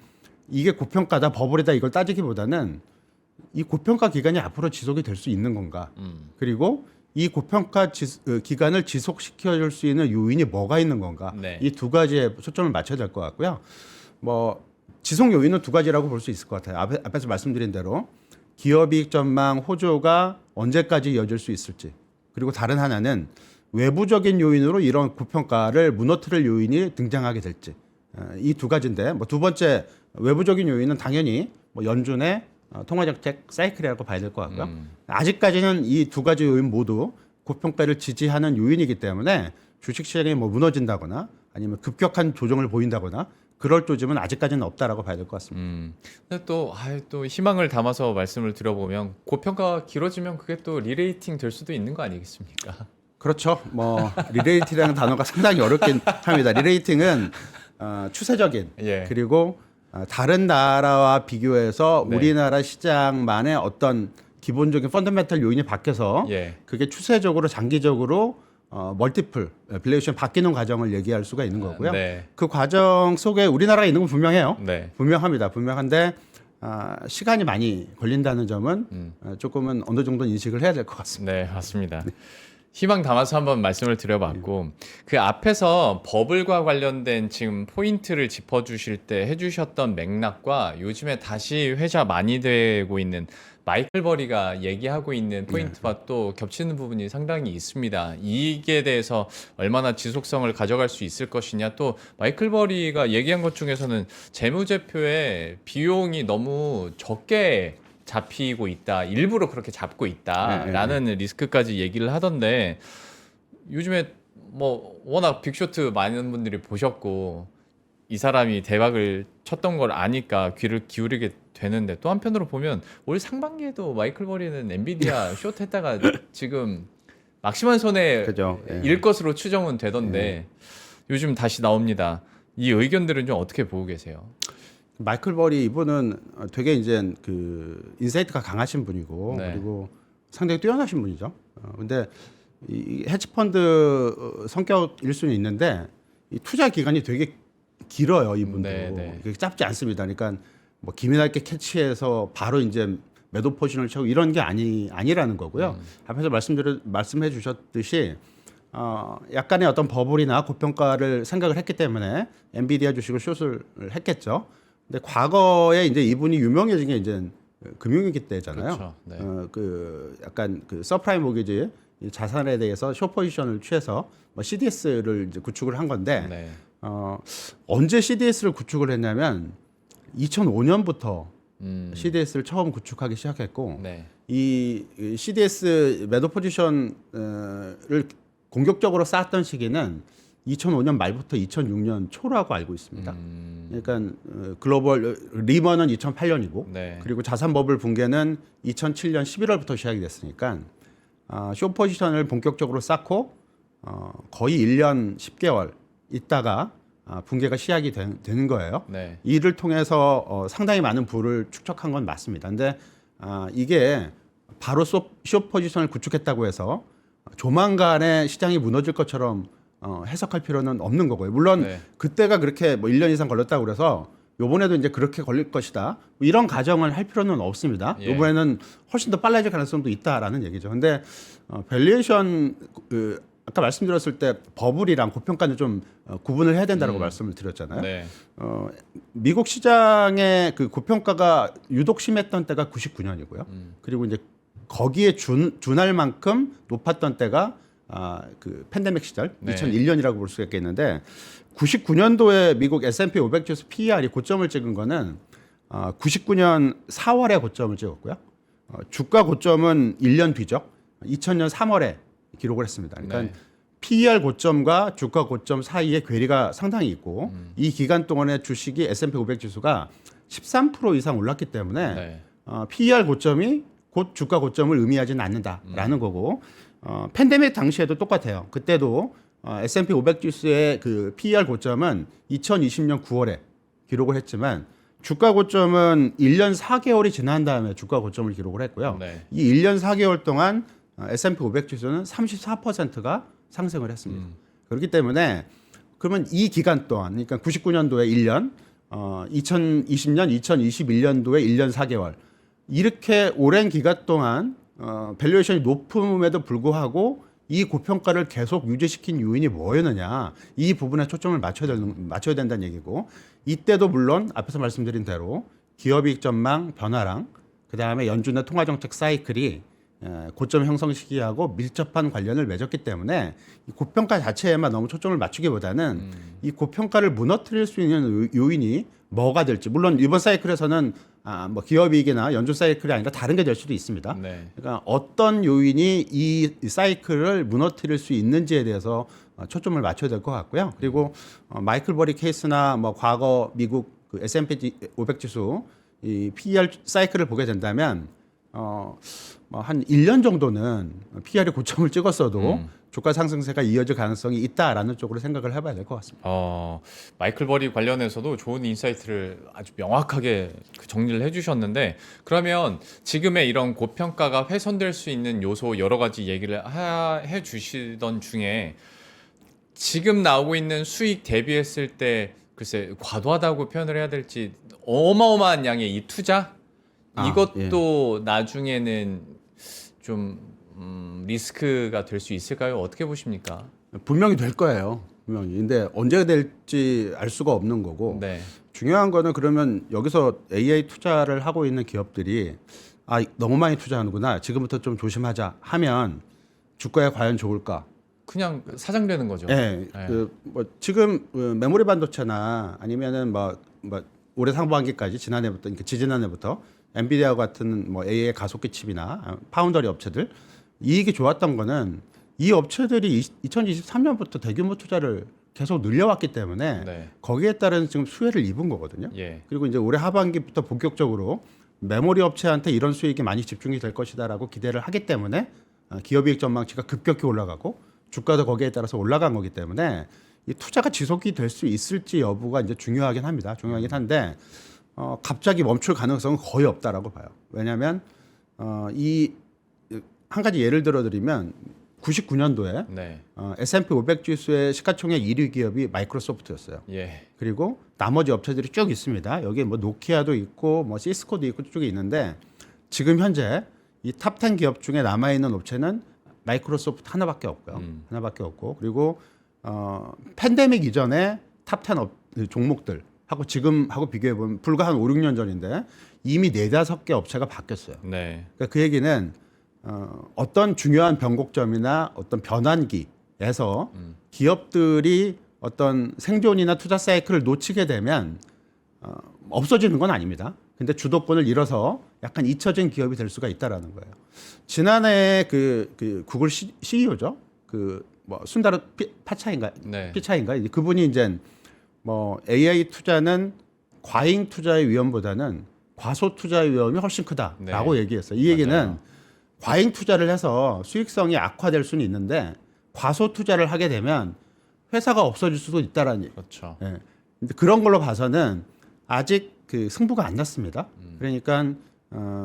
이게 고평가다 버블이다 이걸 따지기보다는 이 고평가 기간이 앞으로 지속이 될 수 있는 건가 그리고 이 고평가 기간을 지속시켜줄 수 있는 요인이 뭐가 있는 건가 네. 이 두 가지에 초점을 맞춰야 될 것 같고요. 뭐 지속 요인은 두 가지라고 볼 수 있을 것 같아요. 앞에서 말씀드린 대로 기업이익 전망 호조가 언제까지 이어질 수 있을지 그리고 다른 하나는 외부적인 요인으로 이런 고평가를 무너뜨릴 요인이 등장하게 될지 이 두 가지인데 뭐 두 번째 외부적인 요인은 당연히 뭐 연준의 통화정책 사이클이라고 봐야 될 것 같고요. 아직까지는 이 두 가지 요인 모두 고평가를 지지하는 요인이기 때문에 주식시장이 뭐 무너진다거나 아니면 급격한 조정을 보인다거나 그럴 조짐은 아직까지는 없다라고 봐야 될 것 같습니다. 근데 또 희망을 담아서 말씀을 드려보면 고평가가 길어지면 그게 또 리레이팅 될 수도 있는 거 아니겠습니까? 그렇죠. 뭐 리레이팅이라는 단어가 상당히 어렵긴 합니다. 리레이팅은 추세적인 예. 그리고 다른 나라와 비교해서 네. 우리나라 시장만의 어떤 기본적인 펀더멘탈 요인이 바뀌어서 예. 그게 추세적으로 장기적으로 멀티플 밸류에이션 바뀌는 과정을 얘기할 수가 있는 거고요. 네. 그 과정 속에 우리나라가 있는 건 분명해요. 네. 분명합니다. 분명한데 시간이 많이 걸린다는 점은 조금은 어느 정도 인식을 해야 될 것 같습니다. 네, 맞습니다. 희망 담아서 한번 말씀을 드려봤고 그 앞에서 버블과 관련된 지금 포인트를 짚어주실 때 해주셨던 맥락과 요즘에 다시 회자 많이 되고 있는 마이클 버리가 얘기하고 있는 포인트와 또 겹치는 부분이 상당히 있습니다. 이익에 대해서 얼마나 지속성을 가져갈 수 있을 것이냐 또 마이클 버리가 얘기한 것 중에서는 재무제표에 비용이 너무 적게 잡히고 있다. 일부러 그렇게 잡고 있다라는 리스크까지 얘기를 하던데 요즘에 뭐 워낙 빅쇼트 많은 분들이 보셨고 이 사람이 대박을 쳤던 걸 아니까 귀를 기울이게 되는데 또 한편으로 보면 올 상반기에도 마이클 버리는 엔비디아 숏했다가 지금 막심한 손해일 그죠. 것으로 추정은 되던데 요즘 다시 나옵니다. 이 의견들은 좀 어떻게 보고 계세요? 마이클 버리 이분은 되게 이제 그 인사이트가 강하신 분이고 네. 그리고 상당히 뛰어나신 분이죠. 근데 이 헤지펀드 성격일 수는 있는데 이 투자 기간이 되게 길어요. 이분도 네, 네. 이게 짧지 않습니다. 그러니까 뭐 기민하게 캐치해서 바로 이제 매도 포지션을 채고 이런 게 아니라는 거고요. 앞에서 말씀해 주셨듯이 약간의 어떤 버블이나 고평가를 생각을 했기 때문에 엔비디아 주식을 숏을 했겠죠. 근데 과거에 이제 이분이 유명해진 게 이제 금융위기 때잖아요. 그렇죠. 네. 그 약간 그 서프라임 모기지 이 자산에 대해서 숏 포지션을 취해서 뭐 CDS를 이제 구축을 한 건데 네. 언제 CDS를 구축을 했냐면 2005년부터 CDS를 처음 구축하기 시작했고 네. 이 CDS 매도 포지션을 공격적으로 쌓았던 시기는 2005년 말부터 2006년 초라고 알고 있습니다. 그러니까 글로벌 리먼은 2008년이고 네. 그리고 자산 버블 붕괴는 2007년 11월부터 시작이 됐으니까 숏 포지션을 본격적으로 쌓고 거의 1년 10개월 있다가 붕괴가 시작이 되는 거예요. 네. 이를 통해서 상당히 많은 부를 축적한 건 맞습니다. 근데 이게 바로 숏 포지션을 구축했다고 해서 조만간에 시장이 무너질 것처럼 해석할 필요는 없는 거고요. 물론 네. 그때가 그렇게 뭐 1년 이상 걸렸다고 그래서 요번에도 이제 그렇게 걸릴 것이다. 뭐 이런 가정을 할 필요는 없습니다. 예. 요번에는 훨씬 더 빨라질 가능성도 있다라는 얘기죠. 근데 밸류에이션 아까 말씀드렸을 때 버블이랑 고평가는 좀 구분을 해야 된다고 말씀을 드렸잖아요. 네. 미국 시장의 그 고평가가 유독 심했던 때가 99년이고요. 그리고 이제 거기에 준할 만큼 높았던 때가 그 팬데믹 시절 네. 2001년이라고 볼 수가 있겠는데 99년도에 미국 S&P 500 지수 PER이 고점을 찍은 거는 99년 4월에 고점을 찍었고요. 주가 고점은 1년 뒤죠. 2000년 3월에 기록을 했습니다. 그러니까 네. PER 고점과 주가 고점 사이에 괴리가 상당히 있고 이 기간 동안에 주식이 S&P 500 지수가 13% 이상 올랐기 때문에 네. PER 고점이 곧 주가 고점을 의미하지는 않는다라는 거고 팬데믹 당시에도 똑같아요. 그때도 S&P 500 지수의 그 PER 고점은 2020년 9월에 기록을 했지만 주가 고점은 1년 4개월이 지난 다음에 주가 고점을 기록을 했고요. 네. 이 1년 4개월 동안 S&P 500 지수는 34%가 상승을 했습니다. 그렇기 때문에 그러면 이 기간 동안, 그러니까 99년도에 1년, 2020년, 2021년도에 1년 4개월 이렇게 오랜 기간 동안 밸류에이션이 높음에도 불구하고 이 고평가를 계속 유지시킨 요인이 뭐였느냐 이 부분에 초점을 맞춰야 된다는 얘기고 이때도 물론 앞에서 말씀드린 대로 기업이익 전망 변화랑 그다음에 연준의 통화정책 사이클이 고점 형성 시기하고 밀접한 관련을 맺었기 때문에 이 고평가 자체에만 너무 초점을 맞추기보다는 이 고평가를 무너뜨릴 수 있는 요인이 뭐가 될지 물론 이번 사이클에서는 뭐 기업이익이나 연준 사이클이 아니라 다른 게 될 수도 있습니다. 네. 그러니까 어떤 요인이 이 사이클을 무너뜨릴 수 있는지에 대해서 초점을 맞춰야 될 것 같고요. 그리고 마이클 버리 케이스나 뭐 과거 미국 그 S&P 500 지수 이 PER 사이클을 보게 된다면 한 1년 정도는 PER이 고점을 찍었어도 주가 상승세가 이어질 가능성이 있다라는 쪽으로 생각을 해봐야 될 것 같습니다. 마이클 버리 관련해서도 좋은 인사이트를 아주 명확하게 정리를 해주셨는데 그러면 지금의 이런 고평가가 훼손될 수 있는 요소 여러 가지 얘기를 해주시던 중에 지금 나오고 있는 수익 대비했을 때 글쎄 과도하다고 표현을 해야 될지 어마어마한 양의 이 투자 이것도 나중에는 좀 리스크가 될 수 있을까요? 어떻게 보십니까? 분명히 될 거예요. 분명히. 근데 언제 될지 알 수가 없는 거고 네. 중요한 거는 그러면 여기서 AI 투자를 하고 있는 기업들이 너무 많이 투자하는구나. 지금부터 좀 조심하자 하면 주가에 과연 좋을까? 그냥 사장되는 거죠. 네. 네. 지금 메모리 반도체나 아니면은 올해 상반기까지 지난해부터 그러니까 지지난해부터 엔비디아 같은 뭐 AI 가속기 칩이나 파운더리 업체들 이익이 좋았던 거는 이 업체들이 2023년부터 대규모 투자를 계속 늘려왔기 때문에 네. 거기에 따른 지금 수혜를 입은 거거든요. 예. 그리고 이제 올해 하반기부터 본격적으로 메모리 업체한테 이런 수익이 많이 집중이 될 것이다라고 기대를 하기 때문에 기업이익 전망치가 급격히 올라가고 주가도 거기에 따라서 올라간 거기 때문에 이 투자가 지속이 될 수 있을지 여부가 이제 중요하긴 합니다. 중요하긴 한데 갑자기 멈출 가능성은 거의 없다라고 봐요. 왜냐하면 이 한 가지 예를 들어드리면 99년도에 네. S&P 500 지수의 시가총액 1위 기업이 마이크로소프트였어요. 예. 그리고 나머지 업체들이 쭉 있습니다. 여기 뭐 노키아도 있고 뭐 시스코도 있고 쭉 있는데 지금 현재 이 탑 10 기업 중에 남아 있는 업체는 마이크로소프트 하나밖에 없고요. 하나밖에 없고 그리고 팬데믹 이전에 탑 10 종목들 하고 지금하고 비교해 보면 불과 한 5, 6년 전인데 이미 4-5개 업체가 바뀌었어요. 네. 그러니까 그 얘기는 어떤 중요한 변곡점이나 어떤 변환기에서 기업들이 어떤 생존이나 투자 사이클을 놓치게 되면 없어지는 건 아닙니다. 근데 주도권을 잃어서 약간 잊혀진 기업이 될 수가 있다라는 거예요. 지난해 그 구글 CEO죠. 그 뭐 순다르 파차인가 네. 피차인가 그분이 이제 뭐 AI 투자는 과잉 투자의 위험보다는 과소 투자의 위험이 훨씬 크다라고 네. 얘기했어요. 이 얘기는 맞아요. 과잉 투자를 해서 수익성이 악화될 수는 있는데 과소 투자를 하게 되면 회사가 없어질 수도 있다라는 얘기. 그렇죠. 예. 근데 그런 걸로 봐서는 아직 그 승부가 안 났습니다. 그러니까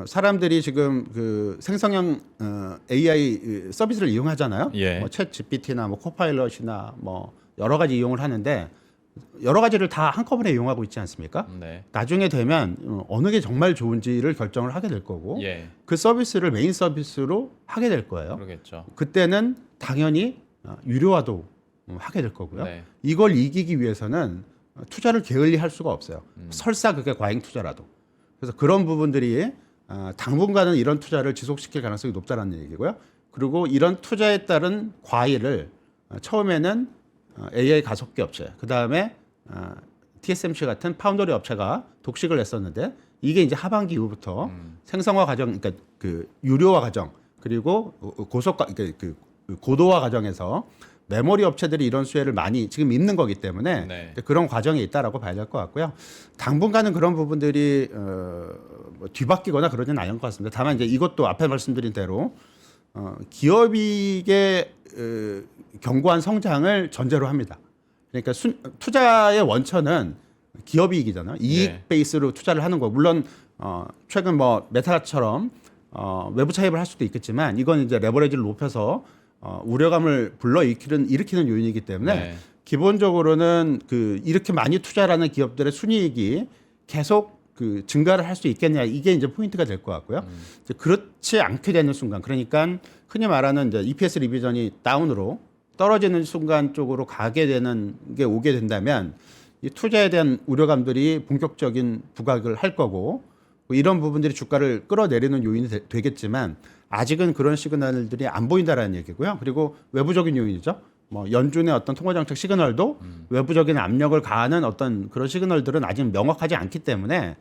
사람들이 지금 그 생성형 AI 서비스를 이용하잖아요. 예. 뭐 챗 GPT나 뭐 코파일럿이나 뭐 여러 가지 이용을 하는데 여러 가지를 다 한꺼번에 이용하고 있지 않습니까? 네. 나중에 되면 어느 게 정말 좋은지를 결정을 하게 될 거고 예. 그 서비스를 메인 서비스로 하게 될 거예요. 그러겠죠. 그때는 당연히 유료화도 하게 될 거고요. 네. 이걸 이기기 위해서는 투자를 게을리할 수가 없어요. 설사 그게 과잉 투자라도. 그래서 그런 부분들이 당분간은 이런 투자를 지속시킬 가능성이 높다는 얘기고요. 그리고 이런 투자에 따른 과일을 처음에는 AI 가속기 업체, 그 다음에 TSMC 같은 파운더리 업체가 독식을 냈었는데 이게 이제 하반기 이후부터 생성화 과정, 그러니까 그 유료화 과정 그리고 고속화, 그러니까 그 고도화 과정에서 메모리 업체들이 이런 수혜를 많이 지금 입는 거기 때문에 네. 그런 과정이 있다라고 봐야 될 것 같고요. 당분간은 그런 부분들이 뭐 뒤바뀌거나 그러지는 않을 것 같습니다. 다만 이제 이것도 앞에 말씀드린 대로 기업이익의 견고한 성장을 전제로 합니다. 그러니까 투자의 원천은 기업이익이잖아요. 이익 네. 베이스로 투자를 하는 거. 물론 최근 뭐 메타처럼 외부 차입을 할 수도 있겠지만 이건 이제 레버리지를 높여서 우려감을 일으키는 요인이기 때문에 네. 기본적으로는 그 이렇게 많이 투자하는 기업들의 순이익이 계속 그 증가를 할 수 있겠냐 이게 이제 포인트가 될 것 같고요. 이제 그렇지 않게 되는 순간, 그러니까 흔히 말하는 이제 EPS 리비전이 다운으로 떨어지는 순간 쪽으로 가게 되는 게 오게 된다면 이 투자에 대한 우려감들이 본격적인 부각을 할 거고 이런 부분들이 주가를 끌어내리는 요인이 되겠지만 아직은 그런 시그널들이 안 보인다라는 얘기고요. 그리고 외부적인 요인이죠. 뭐 연준의 어떤 통화정책 시그널도 외부적인 압력을 가하는 어떤 그런 시그널들은 아직 명확하지 않기 때문에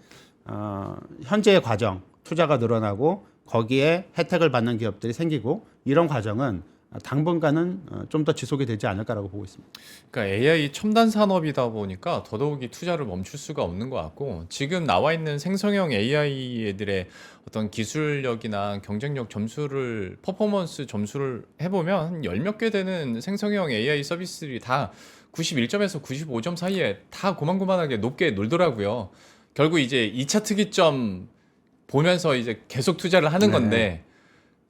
현재의 과정, 투자가 늘어나고 거기에 혜택을 받는 기업들이 생기고 이런 과정은 당분간은 좀 더 지속이 되지 않을까라고 보고 있습니다. 그러니까 AI 첨단 산업이다 보니까 더더욱이 투자를 멈출 수가 없는 것 같고 지금 나와 있는 생성형 AI들의 어떤 기술력이나 경쟁력 점수를 퍼포먼스 점수를 해보면 한 열 몇 개 되는 생성형 AI 서비스들이 다 91점에서 95점 사이에 다 고만고만하게 높게 놀더라고요. 결국 이제 2차 특이점 보면서 이제 계속 투자를 하는 네. 건데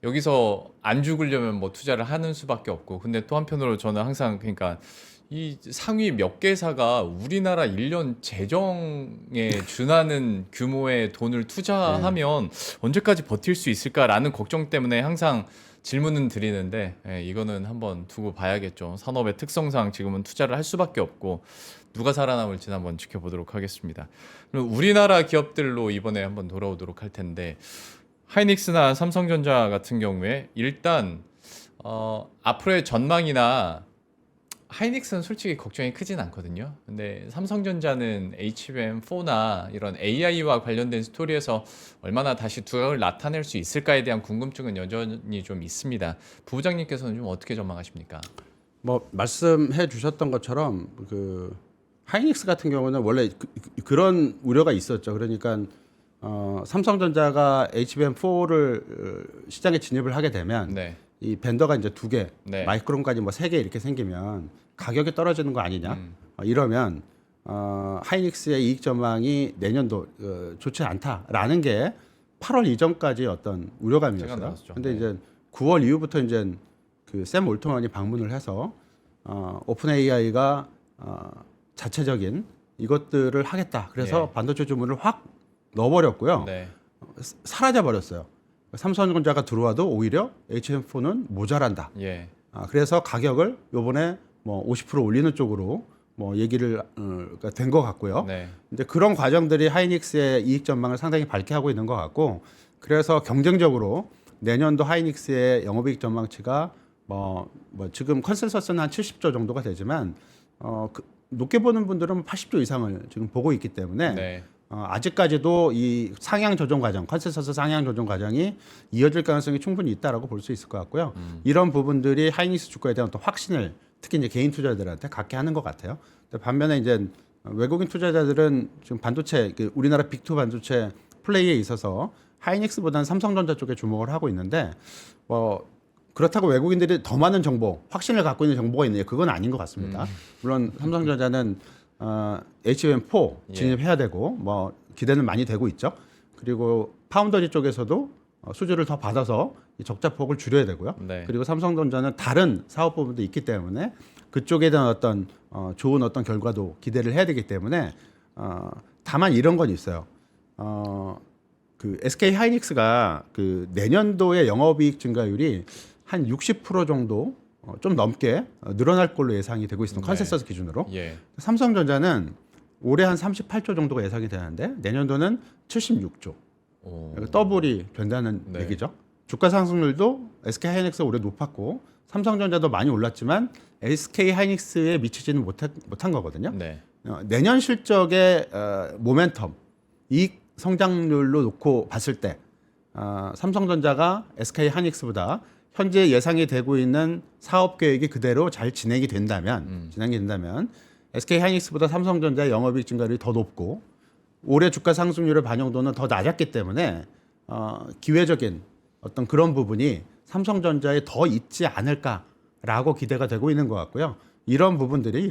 여기서 안 죽으려면 뭐 투자를 하는 수밖에 없고 근데 또 한편으로 저는 항상 그러니까 이 상위 몇 개사가 우리나라 1년 재정에 준하는 규모의 돈을 투자하면 언제까지 버틸 수 있을까라는 걱정 때문에 항상 질문은 드리는데 이거는 한번 두고 봐야겠죠. 산업의 특성상 지금은 투자를 할 수밖에 없고 누가 살아남을지는 한번 지켜보도록 하겠습니다. 그럼 우리나라 기업들로 이번에 한번 돌아오도록 할 텐데 하이닉스나 삼성전자 같은 경우에 일단 앞으로의 전망이나 하이닉스는 솔직히 걱정이 크진 않거든요. 근데 삼성전자는 HBM4나 이런 AI와 관련된 스토리에서 얼마나 다시 두각을 나타낼 수 있을까에 대한 궁금증은 여전히 좀 있습니다. 부부장님께서는 좀 어떻게 전망하십니까? 뭐 말씀해 주셨던 것처럼 그 하이닉스 같은 경우는 원래 그런 우려가 있었죠. 그러니까 삼성전자가 HBM4를 시장에 진입을 하게 되면 네. 이 벤더가 이제 2개, 네. 마이크론까지 뭐 3개 이렇게 생기면 가격이 떨어지는 거 아니냐? 이러면 하이닉스의 이익 전망이 내년도 좋지 않다라는 게 8월 이전까지 어떤 제가 우려감이었어요. 나왔죠. 근데 네. 이제 9월 이후부터 이제 그 샘 올트먼이 방문을 해서 오픈 AI가 자체적인 이것들을 하겠다. 그래서 예. 반도체 주문을 확 넣어버렸고요. 네. 사라져 버렸어요. 삼성전자가 들어와도 오히려 HM4는 모자란다. 예. 그래서 가격을 요번에 뭐 50% 올리는 쪽으로 뭐 얘기를 된 것 같고요. 네. 이제 그런 과정들이 하이닉스의 이익 전망을 상당히 밝게 하고 있는 것 같고, 그래서 경쟁적으로 내년도 하이닉스의 영업이익 전망치가 뭐 지금 컨센서스는 한 70조 정도가 되지만 높게 보는 분들은 80조 이상을 지금 보고 있기 때문에 네. 아직까지도 이 상향 조정 과정, 컨센서스 상향 조정 과정이 이어질 가능성이 충분히 있다라고 볼 수 있을 것 같고요. 이런 부분들이 하이닉스 주가에 대한 또 확신을 특히 이제 개인 투자자들한테 갖게 하는 것 같아요. 근데 반면에 이제 외국인 투자자들은 지금 반도체, 우리나라 빅2 반도체 플레이에 있어서 하이닉스보다는 삼성전자 쪽에 주목을 하고 있는데 그렇다고 외국인들이 더 많은 정보, 확신을 갖고 있는 정보가 있느냐, 그건 아닌 것 같습니다. 물론 삼성전자는 HBM4 진입해야 되고 뭐 기대는 많이 되고 있죠. 그리고 파운더리 쪽에서도 수주를 더 받아서 이 적자폭을 줄여야 되고요. 네. 그리고 삼성전자는 다른 사업 부분도 있기 때문에 그쪽에 대한 어떤 좋은 어떤 결과도 기대를 해야 되기 때문에 다만 이런 건 있어요. 그 SK 하이닉스가 그 내년도의 영업이익 증가율이 한 60% 정도 좀 넘게 늘어날 걸로 예상이 되고 있습니다. 네. 컨센서스 기준으로. 예. 삼성전자는 올해 한 38조 정도가 예상이 되는데 내년도는 76조. 더블이 된다는 네. 얘기죠. 주가 상승률도 SK하이닉스가 올해 높았고 삼성전자도 많이 올랐지만 SK하이닉스에 미치지는 못한 거거든요. 네. 내년 실적의 모멘텀, 이익 성장률로 놓고 봤을 때 삼성전자가 SK하이닉스보다 현재 예상이 되고 있는 사업 계획이 그대로 잘 진행이 된다면 SK하이닉스보다 삼성전자의 영업이익 증가율이 더 높고 올해 주가 상승률의 반영도는 더 낮았기 때문에 기회적인 어떤 그런 부분이 삼성전자에 더 있지 않을까라고 기대가 되고 있는 것 같고요. 이런 부분들이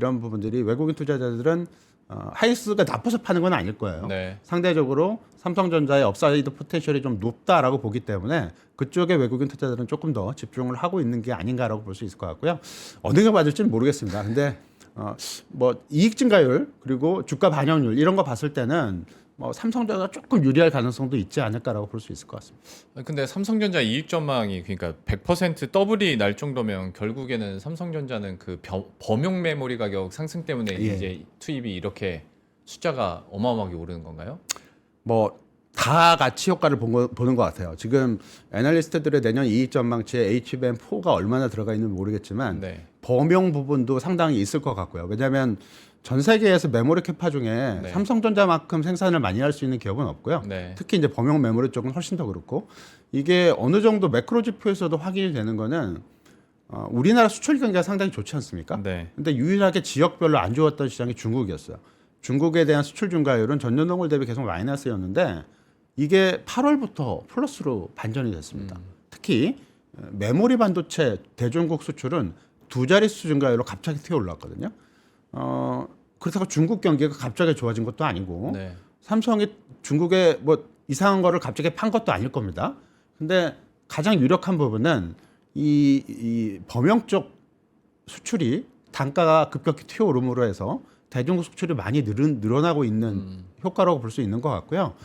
외국인 투자자들은 하이닉스가 나빠서 파는 건 아닐 거예요. 네. 상대적으로 삼성전자의 업사이드 포텐셜이 좀 높다라고 보기 때문에 그쪽에 외국인 투자자들은 조금 더 집중을 하고 있는 게 아닌가라고 볼 수 있을 것 같고요. 어느 게 맞을지는 모르겠습니다. 근데 뭐 이익 증가율 그리고 주가 반영률 이런 거 봤을 때는 뭐 삼성전자가 조금 유리할 가능성도 있지 않을까라고 볼 수 있을 것 같습니다. 근데 삼성전자 이익 전망이 그러니까 100% 더블이 날 정도면 결국에는 삼성전자는 그 범용 메모리 가격 상승 때문에 예. 이제 투입이 이렇게 숫자가 어마어마하게 오르는 건가요? 뭐 다 같이 효과를 보는 것 같아요. 지금 애널리스트들의 내년 이익 전망치에 HBM4가 얼마나 들어가 있는지 모르겠지만 네. 범용 부분도 상당히 있을 것 같고요. 왜냐하면 전 세계에서 메모리 캐파 중에 네. 삼성전자만큼 생산을 많이 할 수 있는 기업은 없고요. 네. 특히 이제 범용 메모리 쪽은 훨씬 더 그렇고 이게 어느 정도 매크로 지표에서도 확인이 되는 거는 우리나라 수출 경기가 상당히 좋지 않습니까? 네. 근데 유일하게 지역별로 안 좋았던 시장이 중국이었어요. 중국에 대한 수출 증가율은 전년 동월 대비 계속 마이너스였는데 이게 8월부터 플러스로 반전이 됐습니다. 특히 메모리 반도체 대중국 수출은 두 자릿수 증가율로 갑자기 튀어 올랐거든요. 그렇다고 중국 경기가 갑자기 좋아진 것도 아니고 네. 삼성이 중국에 뭐 이상한 거를 갑자기 판 것도 아닐 겁니다. 근데 가장 유력한 부분은 이 범용 쪽 수출이 단가가 급격히 튀어오름으로 해서 대중국 수출이 많이 늘어나고 있는 효과라고 볼 수 있는 것 같고요.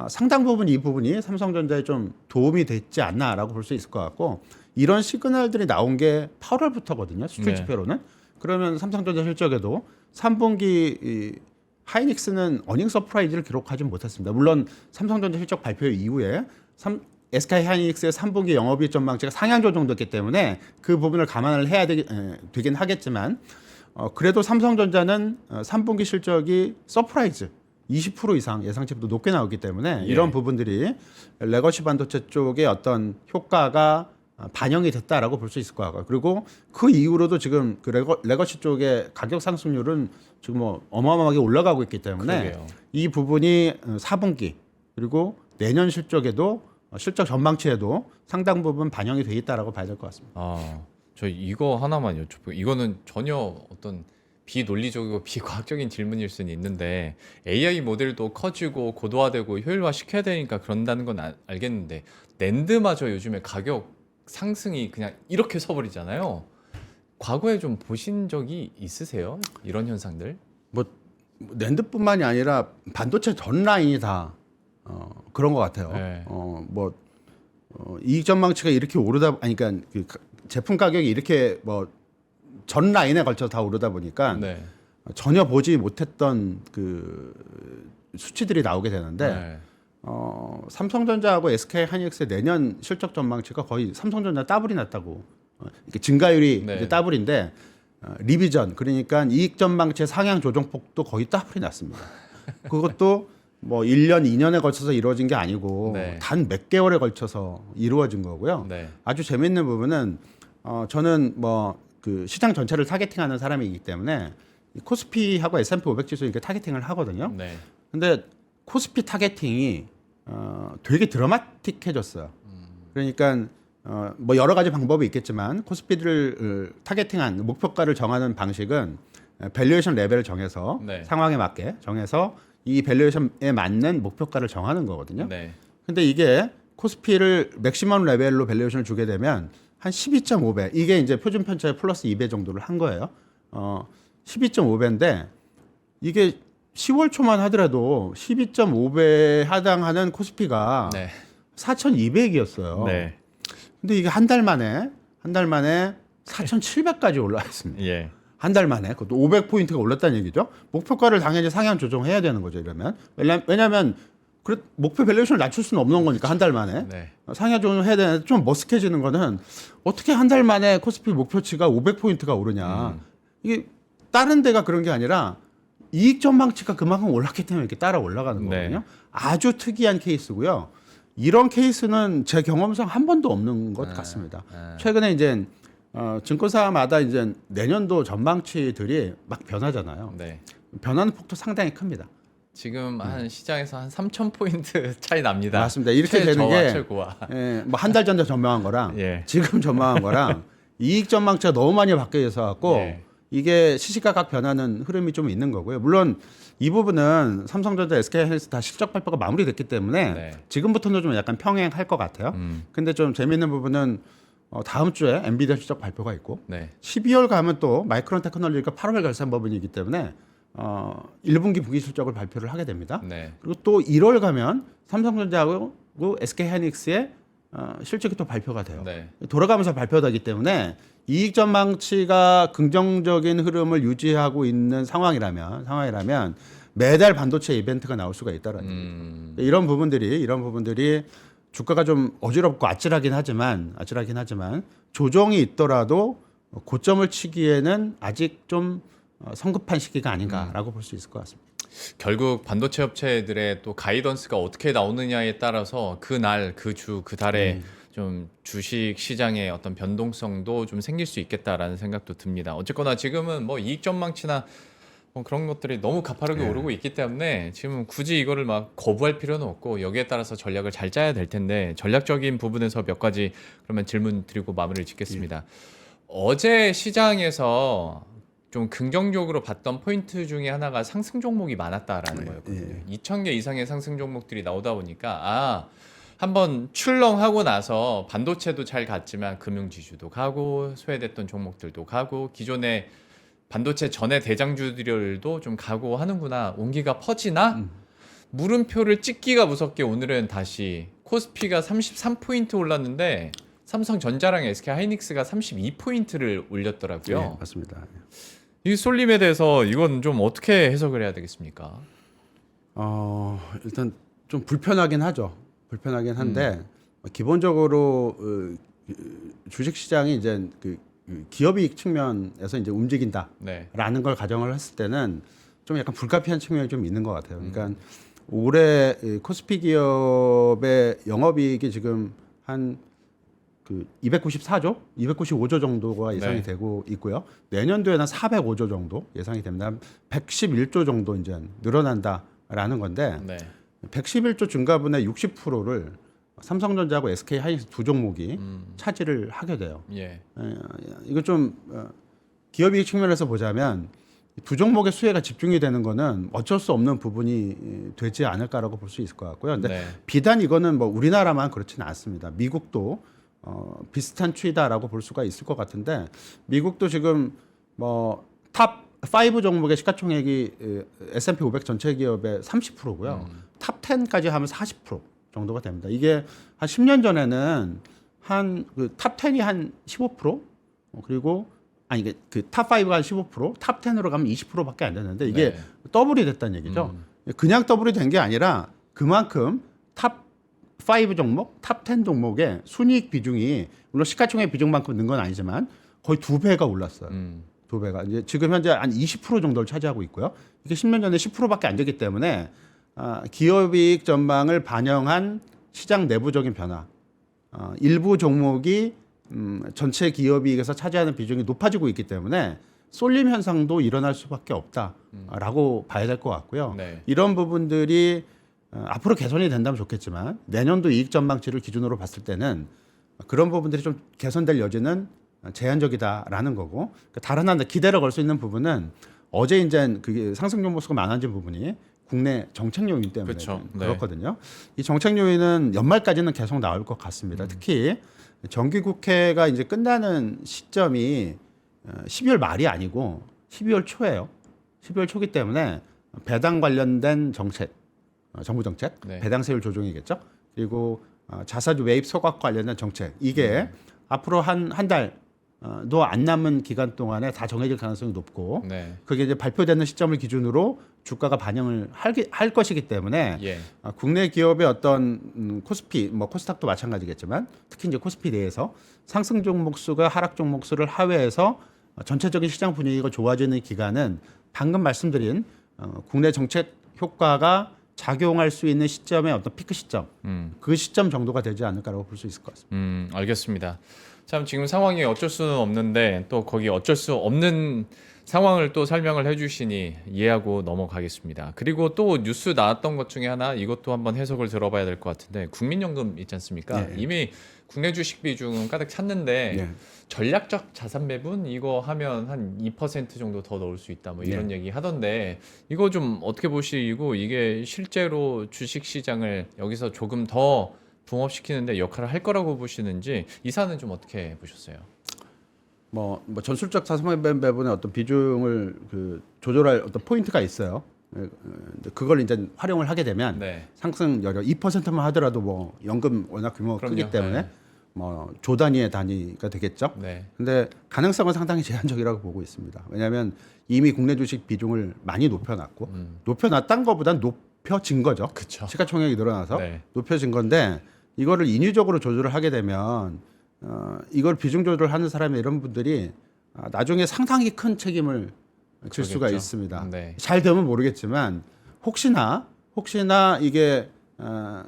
상당 부분 이 부분이 삼성전자에 좀 도움이 됐지 않나라고 볼 수 있을 것 같고 이런 시그널들이 나온 게 8월부터거든요. 수출 네. 지표로는. 그러면 삼성전자 실적에도 3분기 이 하이닉스는 어닝 서프라이즈를 기록하지 못했습니다. 물론 삼성전자 실적 발표 이후에 SK 하이닉스의 3분기 영업이익 전망치가 상향 조정됐기 때문에 그 부분을 감안을 해야 되긴 하겠지만 그래도 삼성전자는 3분기 실적이 서프라이즈 20% 이상 예상치보다 높게 나오기 때문에 예. 이런 부분들이 레거시 반도체 쪽의 어떤 효과가 반영이 됐다라고 볼 수 있을 것 같고요. 그리고 그 이후로도 지금 그 레거시 쪽의 가격 상승률은 지금 뭐 어마어마하게 올라가고 있기 때문에 그러게요. 이 부분이 4분기 그리고 내년 실적에도 실적 전망치에도 상당 부분 반영이 돼 있다라고 봐야 될 것 같습니다. 저 이거 하나만 여쭤볼게요. 이거는 전혀 어떤 비논리적이고 비과학적인 질문일 수는 있는데 AI 모델도 커지고 고도화되고 효율화 시켜야 되니까 그런다는 건 알겠는데 낸드마저 요즘에 가격 상승이 그냥 이렇게 서버리잖아요. 과거에 좀 보신 적이 있으세요? 이런 현상들? 뭐 낸드뿐만이 아니라 반도체 전 라인이 다 그런 것 같아요. 네. 이익 전망치가 이렇게 오르다, 그러니까 그 제품 가격이 이렇게 뭐 전 라인에 걸쳐 다 오르다 보니까 네. 전혀 보지 못했던 그 수치들이 나오게 되는데 네. 삼성전자하고 SK 하이닉스의 내년 실적 전망치가 거의 삼성전자 더블이 났다고 이렇게 증가율이 네. 이제 더블인데 리비전 그러니까 이익 전망치의 상향 조정폭도 거의 더블이 났습니다. 그것도 뭐 1년, 2년에 걸쳐서 이루어진 게 아니고 네. 단 몇 개월에 걸쳐서 이루어진 거고요. 네. 아주 재밌는 부분은 저는 뭐 그 시장 전체를 타겟팅하는 사람이기 때문에 코스피하고 S&P 500 지수 이렇게 타겟팅을 하거든요. 네. 근데 코스피 타겟팅이 되게 드라마틱해졌어요. 그러니까 뭐 여러 가지 방법이 있겠지만 코스피를 타겟팅한 목표가를 정하는 방식은 밸류에이션 레벨을 정해서 네. 상황에 맞게 정해서 이 밸류에이션에 맞는 목표가를 정하는 거거든요. 네. 근데 이게 코스피를 맥시멈 레벨로 밸류에이션을 주게 되면 한 12.5배 이게 이제 표준 편차의 플러스 2배 정도를 한 거예요. 12.5배인데 이게 10월 초만 하더라도 12.5배 해당하는 코스피가 네. 4,200이었어요. 네. 근데 이게 한 달 만에 4,700까지 올라 있습니다. 예. 한 달 만에 그것도 500포인트가 올랐다는 얘기죠. 목표가를 당연히 상향 조정해야 되는 거죠. 이러면 왜냐하면 목표 밸류에이션을 낮출 수는 없는 거니까 한 달 만에 네. 상향 조정해야 되는데 좀 머쓱해지는 거는 어떻게 한 달 만에 코스피 목표치가 500포인트가 오르냐. 이게 다른 데가 그런 게 아니라 이익 전망치가 그만큼 올랐기 때문에 이렇게 따라 올라가는 거거든요. 네. 아주 특이한 케이스고요. 이런 케이스는 제 경험상 한 번도 없는 것 같습니다. 최근에 이제 증권사마다 이제 내년도 전망치들이 막 변하잖아요. 네. 변하는 폭도 상당히 큽니다. 지금 한 시장에서 한 3,000포인트 차이 납니다. 맞습니다. 이렇게 되는 게 최고와. 뭐 한 달 전에 전망한 거랑 예. 지금 전망한 거랑 이익 전망치가 너무 많이 바뀌어 있어 갖고 예. 이게 시시각각 변하는 흐름이 좀 있는 거고요. 물론 이 부분은 삼성전자, SK하이닉스 다 실적 발표가 마무리됐기 때문에 네. 지금부터는 좀 약간 평행할 것 같아요. 근데 좀 재미있는 부분은 다음 주에 엔비디아 실적 발표가 있고 네. 12월 가면 또 마이크론 테크놀로지가 8월 결산 법인이기 때문에 1분기 분기 실적을 발표를 하게 됩니다. 네. 그리고 또 1월 가면 삼성전자하고 SK하이닉스의 실적이 또 발표가 돼요. 네. 돌아가면서 발표되기 때문에 이익 전망치가 긍정적인 흐름을 유지하고 있는 상황이라면 매달 반도체 이벤트가 나올 수가 있다라는 얘기죠. 이런 부분들이 주가가 좀 어지럽고 아찔하긴 하지만 조정이 있더라도 고점을 치기에는 아직 좀 성급한 시기가 아닌가라고 볼 수 있을 것 같습니다. 결국 반도체 업체들의 또 가이던스가 어떻게 나오느냐에 따라서 그날, 그 주, 그 달에 좀 주식 시장의 어떤 변동성도 좀 생길 수 있겠다라는 생각도 듭니다. 어쨌거나 지금은 뭐 이익 전망치나 뭐 그런 것들이 너무 가파르게 오르고 있기 때문에 지금 굳이 이거를 막 거부할 필요는 없고 여기에 따라서 전략을 잘 짜야 될 텐데 전략적인 부분에서 몇 가지 그러면 질문 드리고 마무리를 짓겠습니다. 어제 시장에서 좀 긍정적으로 봤던 포인트 중에 하나가 상승 종목이 많았다라는 거였거든요. 2,000개 이상의 상승 종목들이 나오다 보니까 한번 출렁하고 나서 반도체도 잘 갔지만 금융지주도 가고 소외됐던 종목들도 가고 기존의 반도체 전에 대장주들도 좀 가고 하는구나. 온기가 퍼지나? 물음표를 찍기가 무섭게 오늘은 다시 코스피가 33포인트 올랐는데 삼성전자랑 SK하이닉스가 32포인트를 올렸더라고요. 네, 맞습니다. 이 쏠림에 대해서 이건 좀 어떻게 해석을 해야 되겠습니까? 일단 좀 불편하긴 하죠. 불편하긴 한데 기본적으로 주식 시장이 이제 그 기업이익 측면에서 이제 움직인다라는 걸 가정을 했을 때는 좀 약간 불가피한 측면이 좀 있는 것 같아요. 그러니까 올해 코스피 기업의 영업이익이 지금 한 294조, 295조 정도가 예상이 되고 있고요. 내년도에는 405조 정도 예상이 됩니다. 111조 정도 이제 늘어난다라는 건데 111조 증가분의 60%를 삼성전자하고 SK하이닉스 두 종목이 차지를 하게 돼요. 이거 좀 기업이익 측면에서 보자면 두 종목의 수혜가 집중이 되는 거는 어쩔 수 없는 부분이 되지 않을까라고 볼 수 있을 것 같고요. 근데 비단 이거는 뭐 우리나라만 그렇지는 않습니다. 미국도 비슷한 추이다라고 볼 수가 있을 것 같은데 미국도 지금 뭐 탑 5 종목의 시가총액이 S&P 500 전체 기업의 30%고요. 탑 10까지 하면 40% 정도가 됩니다. 이게 한 10년 전에는 탑 10이 한 15% 그리고 이게 탑 5가 한 15%, 탑 10으로 가면 20%밖에 안 되는데 이게 더블이 됐다는 얘기죠. 그냥 더블이 된 게 아니라 그만큼 탑 5 종목, 탑 10 종목의 순이익 비중이 물론 시가총액 비중만큼 는 건 아니지만 거의 2배가 올랐어요. 2배가 이제 지금 현재 한 20% 정도를 차지하고 있고요. 이게 10년 전에 10%밖에 안 되기 때문에 기업이익 전망을 반영한 시장 내부적인 변화, 일부 종목이 전체 기업이익에서 차지하는 비중이 높아지고 있기 때문에 쏠림 현상도 일어날 수밖에 없다라고 봐야 될 것 같고요. 이런 부분들이 앞으로 개선이 된다면 좋겠지만 내년도 이익 전망치를 기준으로 봤을 때는 그런 부분들이 좀 개선될 여지는 제한적이다라는 거고 다른 한데 기대를 걸 수 있는 부분은 어제 이제 그게 상승 종목수가 많아진 부분이 국내 정책 요인 때문에 그렇거든요. 이 정책 요인은 연말까지는 계속 나올 것 같습니다. 특히 정기국회가 이제 끝나는 시점이 12월 말이 아니고 12월 초예요. 12월 초기 때문에 배당 관련된 정책, 정부 정책, 배당세율 조정이겠죠. 그리고 자사주 매입 소각 관련된 정책 이게 앞으로 한 달 도 안 남은 기간 동안에 다 정해질 가능성이 높고 네. 그게 이제 발표되는 시점을 기준으로 주가가 반영을 할 것이기 때문에 예. 국내 기업의 어떤 코스피, 뭐 코스닥도 마찬가지겠지만 특히 이제 코스피 내에서 상승 종목 수가 하락 종목 수를 하회해서 전체적인 시장 분위기가 좋아지는 기간은 방금 말씀드린 국내 정책 효과가 작용할 수 있는 시점의 어떤 피크 시점, 그 시점 정도가 되지 않을까라고 볼 수 있을 것 같습니다. 알겠습니다. 참 지금 상황이 어쩔 수는 없는데 또 거기 어쩔 수 없는 상황을 또 설명을 해주시니 이해하고 넘어가겠습니다. 그리고 또 뉴스 나왔던 것 중에 하나 이것도 한번 해석을 들어봐야 될 것 같은데 국민연금 있지 않습니까? 네. 이미 국내 주식 비중은 가득 찼는데 네. 전략적 자산 배분 이거 하면 한 2% 정도 더 넣을 수 있다 뭐 이런 얘기 하던데 이거 좀 어떻게 보시고 이게 실제로 주식 시장을 여기서 조금 더 붕업시키는데 역할을 할 거라고 보시는지 이 사안은 좀 어떻게 보셨어요? 뭐 전술적 자산 배분의 어떤 비중을 조절할 어떤 포인트가 있어요. 그걸 이제 활용을 하게 되면 네. 상승 여력 2%만 하더라도 뭐 연금 워낙 규모가 그럼요. 크기 때문에 네. 뭐 조 단위의 단위가 되겠죠. 네. 근데 가능성은 상당히 제한적이라고 보고 있습니다. 왜냐하면 이미 국내 주식 비중을 많이 높여놨고 높여놨던 것보단 높여진 거죠. 그쵸. 시가총액이 늘어나서 네. 높여진 건데 이거를 인위적으로 조절을 하게 되면 이걸 비중 조절하는 사람이 이런 분들이 나중에 상당히 큰 책임을 질 수가 그러겠죠. 있습니다. 네. 잘 되면 모르겠지만 혹시나 이게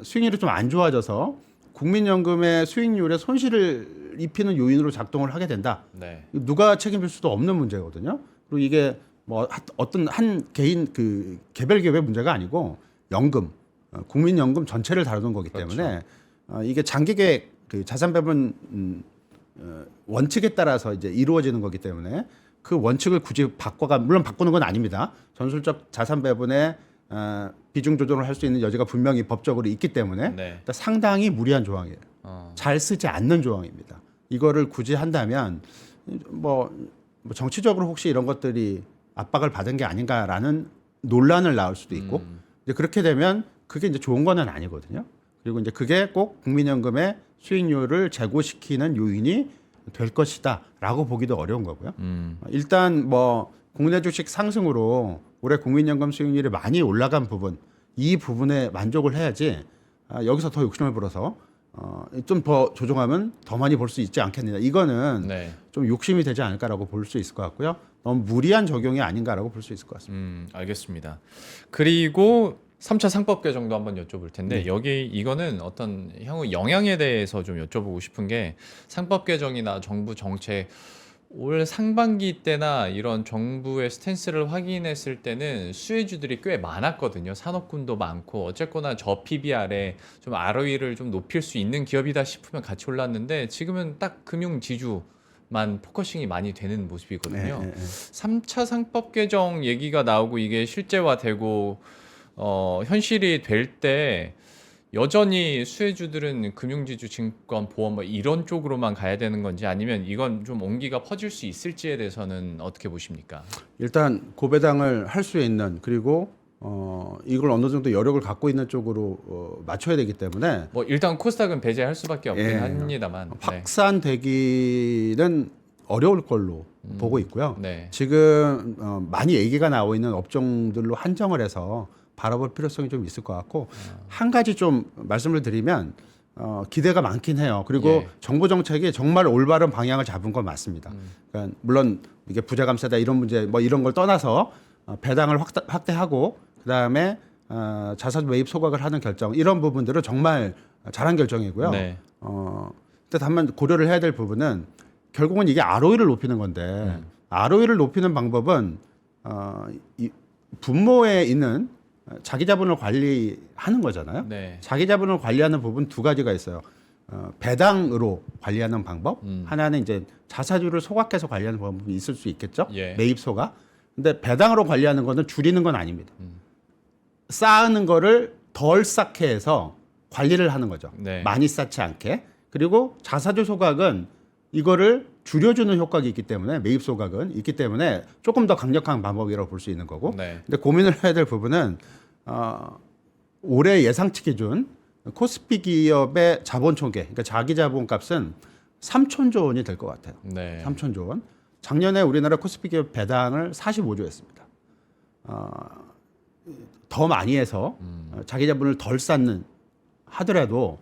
수익률이 좀 안 좋아져서 국민연금의 수익률에 손실을 입히는 요인으로 작동을 하게 된다. 네. 누가 책임질 수도 없는 문제거든요. 그리고 이게 뭐 어떤 한 개인 개별 기업의 문제가 아니고 연금, 국민연금 전체를 다루는 거기 때문에 이게 장기 계획 자산 배분 원칙에 따라서 이제 이루어지는 거기 때문에 그 원칙을 굳이 물론 바꾸는 건 아닙니다. 전술적 자산 배분의 비중 조정을 할 수 있는 여지가 분명히 법적으로 있기 때문에 네. 상당히 무리한 조항이에요. 잘 쓰지 않는 조항입니다. 이거를 굳이 한다면 뭐 정치적으로 혹시 이런 것들이 압박을 받은 게 아닌가라는 논란을 낳을 수도 있고 이제 그렇게 되면 그게 이제 좋은 거는 아니거든요. 그리고 이제 그게 꼭 국민연금의 수익률을 제고시키는 요인이 될 것이다라고 보기도 어려운 거고요. 일단 뭐 국내 주식 상승으로 올해 국민연금 수익률이 많이 올라간 부분, 이 부분에 만족을 해야지 여기서 더 욕심을 불어서 좀 더 조정하면 더 많이 볼 수 있지 않겠느냐. 이거는 네. 좀 욕심이 되지 않을까라고 볼 수 있을 것 같고요. 너무 무리한 적용이 아닌가라고 볼 수 있을 것 같습니다. 알겠습니다. 그리고 3차 상법 개정도 한번 여쭤볼 텐데 여기 이거는 어떤 향후 영향에 대해서 좀 여쭤보고 싶은 게 상법 개정이나 정부 정책 올 상반기 때나 이런 정부의 스탠스를 확인했을 때는 수혜주들이 꽤 많았거든요. 산업군도 많고 어쨌거나 저 PBR에 좀 ROE를 좀 높일 수 있는 기업이다 싶으면 같이 올랐는데 지금은 딱 금융 지주만 포커싱이 많이 되는 모습이거든요. 3차 상법 개정 얘기가 나오고 이게 실제화되고 현실이 될 때 여전히 수혜주들은 금융지주, 증권, 보험 뭐 이런 쪽으로만 가야 되는 건지 아니면 이건 좀 온기가 퍼질 수 있을지에 대해서는 어떻게 보십니까? 일단 고배당을 할 수 있는 그리고 이걸 어느 정도 여력을 갖고 있는 쪽으로 맞춰야 되기 때문에 뭐 일단 코스닥은 배제할 수밖에 없긴 합니다만 확산되기는 어려울 걸로 보고 있고요. 네. 지금 많이 얘기가 나오고 있는 업종들로 한정을 해서 바라볼 필요성이 좀 있을 것 같고 한 가지 좀 말씀을 드리면 기대가 많긴 해요. 그리고 예. 정부 정책이 정말 올바른 방향을 잡은 건 맞습니다. 그러니까 물론 이게 부자 감세다 이런 문제 뭐 이런 걸 떠나서 배당을 확대하고 그다음에 자산 매입 소각을 하는 결정 이런 부분들은 정말 잘한 결정이고요. 네. 근데 다만 고려를 해야 될 부분은 결국은 이게 ROE를 높이는 건데 ROE를 높이는 방법은 이 분모에 있는 자기 자본을 관리하는 거잖아요. 네. 자기 자본을 관리하는 부분 두 가지가 있어요. 배당으로 관리하는 방법. 하나는 이제 자사주를 소각해서 관리하는 방법이 있을 수 있겠죠. 예. 매입 소각. 근데 배당으로 관리하는 거는 줄이는 건 아닙니다. 쌓는 거를 덜 쌓게 해서 관리를 하는 거죠. 네. 많이 쌓지 않게. 그리고 자사주 소각은 이거를 줄여주는 효과가 있기 때문에 매입 소각은 있기 때문에 조금 더 강력한 방법이라고 볼 수 있는 거고. 네. 근데 고민을 해야 될 부분은 올해 예상치 기준 코스피 기업의 자본 총계, 그러니까 자기 자본 값은 3천조 원이 될 것 같아요. 네. 3천조 원. 작년에 우리나라 코스피 기업 배당을 45조 했습니다. 더 많이 해서 자기 자본을 덜 쌓는 하더라도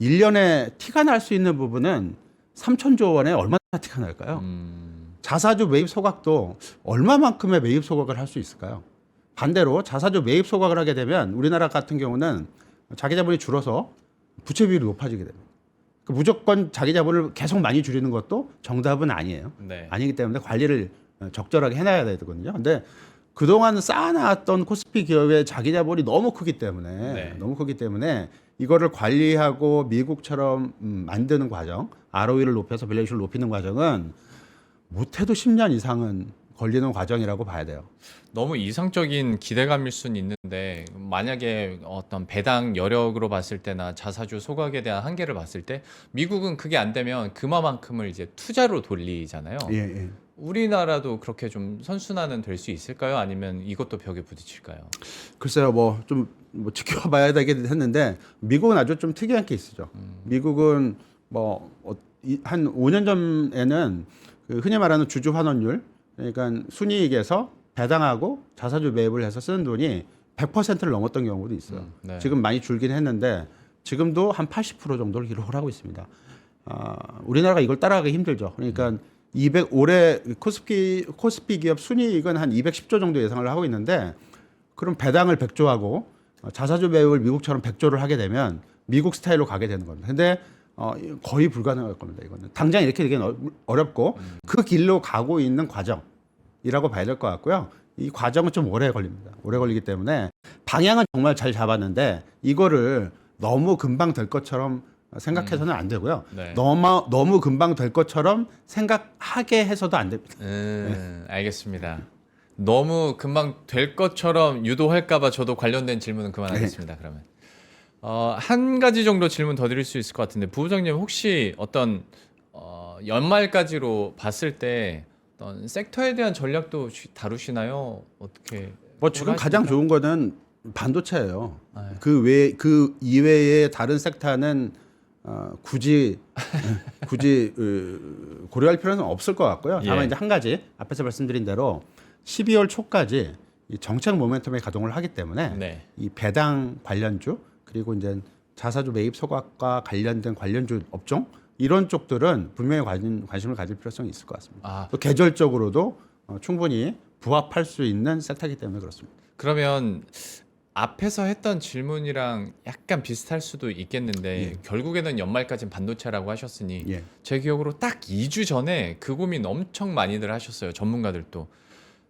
1년에 티가 날 수 있는 부분은 3천조 원에 얼마나 티가 날까요? 자사주 매입 소각도 얼마만큼의 매입 소각을 할 수 있을까요? 반대로 자사주 매입 소각을 하게 되면 우리나라 같은 경우는 자기 자본이 줄어서 부채 비율이 높아지게 됩니다. 무조건 자기 자본을 계속 많이 줄이는 것도 정답은 아니에요. 네. 아니기 때문에 관리를 적절하게 해놔야 되거든요. 근데 그동안 쌓아놨던 코스피 기업의 자기 자본이 너무 크기 때문에 이거를 관리하고 미국처럼 만드는 과정, ROE를 높여서 밸류에이션을 높이는 과정은 못해도 10년 이상은 걸리는 과정이라고 봐야 돼요. 너무 이상적인 기대감일 수는 있는데 만약에 어떤 배당 여력으로 봤을 때나 자사주 소각에 대한 한계를 봤을 때 미국은 그게 안 되면 그만큼을 이제 투자로 돌리잖아요. 예. 우리나라도 그렇게 좀 선순환은 될 수 있을까요? 아니면 이것도 벽에 부딪힐까요? 글쎄요, 좀 지켜봐야 되겠는데 미국은 아주 좀 특이한 케이스죠. 미국은 한 5년 전에는 그 흔히 말하는 주주 환원율, 그러니까 순이익에서 배당하고 자사주 매입을 해서 쓰는 돈이 100%를 넘었던 경우도 있어요. 네. 지금 많이 줄긴 했는데 지금도 한 80% 정도를 기록을 하고 있습니다. 우리나라가 이걸 따라가기 힘들죠. 그러니까 올해 코스피 기업 순이익은 한 210조 정도 예상을 하고 있는데 그럼 배당을 100조하고 자사주 매입을 미국처럼 100조를 하게 되면 미국 스타일로 가게 되는 겁니다. 근데 거의 불가능할 겁니다. 이거는 당장 이렇게 되기는 어렵고 그 길로 가고 있는 과정이라고 봐야 될 것 같고요. 이 과정은 좀 오래 걸립니다. 오래 걸리기 때문에 방향은 정말 잘 잡았는데 이거를 너무 금방 될 것처럼 생각해서는 안 되고요. 네. 너무 금방 될 것처럼 생각하게 해서도 안 됩니다. 알겠습니다. 너무 금방 될 것처럼 유도할까봐 저도 관련된 질문은 그만하겠습니다. 그러면 한 가지 정도 질문 더 드릴 수 있을 것 같은데 부부장님 혹시 어떤 연말까지로 봤을 때 어떤 섹터에 대한 전략도 다루시나요? 어떻게? 지금 가장 좋은 거는 반도체예요. 아, 예. 그 이외에 다른 섹터는 굳이 고려할 필요는 없을 것 같고요. 다만 예. 이제 한 가지 앞에서 말씀드린 대로 12월 초까지 이 정책 모멘텀에 가동을 하기 때문에 네. 이 배당 관련주 그리고 이제 자사주 매입 소각과 관련된 관련주 업종 이런 쪽들은 분명히 관심을 가질 필요성이 있을 것 같습니다. 또 계절적으로도 충분히 부합할 수 있는 섹터이기 때문에 그렇습니다. 그러면 앞에서 했던 질문이랑 약간 비슷할 수도 있겠는데 결국에는 연말까지는 반도체라고 하셨으니 제 기억으로 딱 2주 전에 그 고민 엄청 많이들 하셨어요. 전문가들도.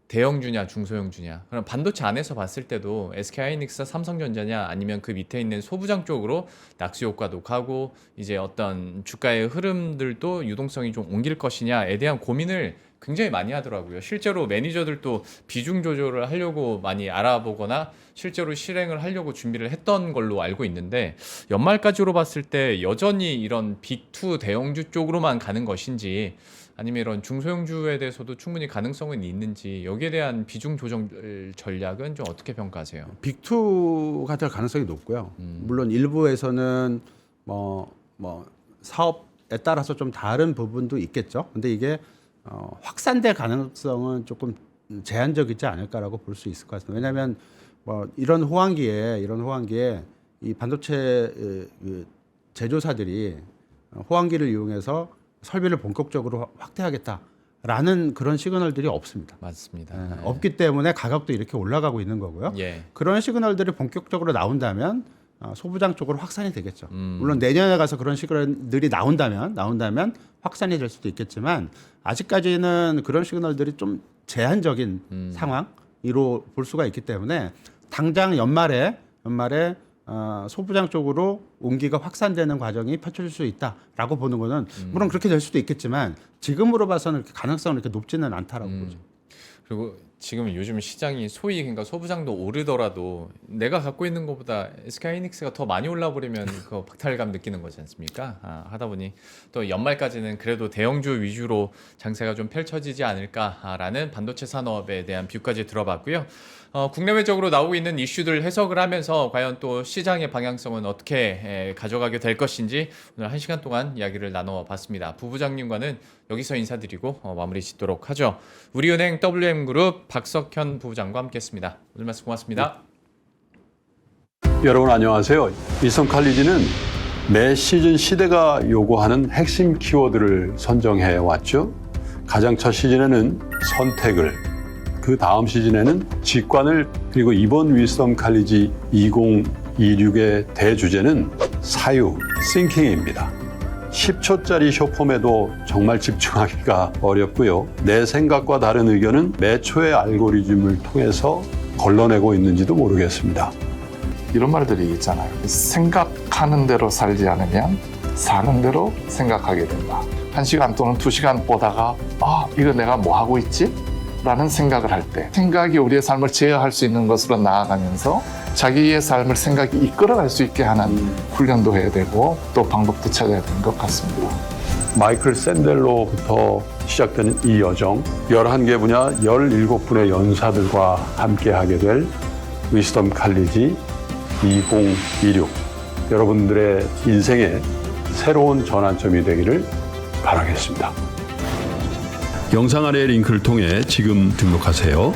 대형주냐 중소형주냐. 그럼 반도체 안에서 봤을 때도 SK하이닉스, 삼성전자냐 아니면 그 밑에 있는 소부장 쪽으로 낙수 효과도 가고 이제 어떤 주가의 흐름들도 유동성이 좀 옮길 것이냐에 대한 고민을 굉장히 많이 하더라고요. 실제로 매니저들도 비중 조절을 하려고 많이 알아보거나 실제로 실행을 하려고 준비를 했던 걸로 알고 있는데 연말까지로 봤을 때 여전히 이런 빅2 대형주 쪽으로만 가는 것인지 아니면 이런 중소형주에 대해서도 충분히 가능성은 있는지 여기에 대한 비중 조정 전략은 좀 어떻게 평가하세요? 빅2가 될 가능성이 높고요. 물론 일부에서는 사업에 따라서 좀 다른 부분도 있겠죠. 근데 이게 확산될 가능성은 조금 제한적이지 않을까라고 볼 수 있을 것 같습니다. 왜냐하면 이런 호황기에 이 반도체 제조사들이 호황기를 이용해서 설비를 본격적으로 확대하겠다라는 그런 시그널들이 없습니다. 맞습니다. 없기 때문에 가격도 이렇게 올라가고 있는 거고요. 그런 시그널들이 본격적으로 나온다면 소부장 쪽으로 확산이 되겠죠. 물론 내년에 가서 그런 시그널들이 나온다면 확산이 될 수도 있겠지만 아직까지는 그런 시그널들이 좀 제한적인 상황으로 볼 수가 있기 때문에 당장 연말에 소부장 쪽으로 온기가 확산되는 과정이 펼쳐질 수 있다라고 보는 거는 물론 그렇게 될 수도 있겠지만 지금으로 봐서는 가능성은 이렇게 높지는 않다라고 보죠. 그리고 지금 요즘 시장이 소위 그러니까 소부장도 오르더라도 내가 갖고 있는 것보다 SK하이닉스가 더 많이 올라버리면 그 박탈감 느끼는 거지 않습니까? 하다 보니 또 연말까지는 그래도 대형주 위주로 장세가 좀 펼쳐지지 않을까라는 반도체 산업에 대한 뷰까지 들어봤고요. 국내외적으로 나오고 있는 이슈들 해석을 하면서 과연 또 시장의 방향성은 어떻게 가져가게 될 것인지 오늘 1시간 동안 이야기를 나눠봤습니다. 부부장님과는 여기서 인사드리고 마무리 짓도록 하죠. 우리은행 WM그룹 박석현 부부장과 함께했습니다. 오늘 말씀 고맙습니다. 여러분 안녕하세요. 위스턴칼리지는 매 시즌 시대가 요구하는 핵심 키워드를 선정해 왔죠. 가장 첫 시즌에는 선택을, 그 다음 시즌에는 직관을, 그리고 이번 위스턴칼리지 2026의 대주제는 사유, 싱킹입니다. 10초짜리 쇼폼에도 정말 집중하기가 어렵고요. 내 생각과 다른 의견은 매 초의 알고리즘을 통해서 걸러내고 있는지도 모르겠습니다. 이런 말들이 있잖아요. 생각하는 대로 살지 않으면 사는 대로 생각하게 된다. 1시간 또는 2시간 보다가 이거 내가 뭐 하고 있지? 라는 생각을 할 때 생각이 우리의 삶을 제어할 수 있는 것으로 나아가면서 자기의 삶을 생각이 이끌어갈 수 있게 하는 훈련도 해야 되고 또 방법도 찾아야 되는 것 같습니다. 마이클 샌델로부터 시작되는 이 여정, 11개 분야 17분의 연사들과 함께하게 될 위스덤 칼리지 2026. 여러분들의 인생의 새로운 전환점이 되기를 바라겠습니다. 영상 아래 링크를 통해 지금 등록하세요.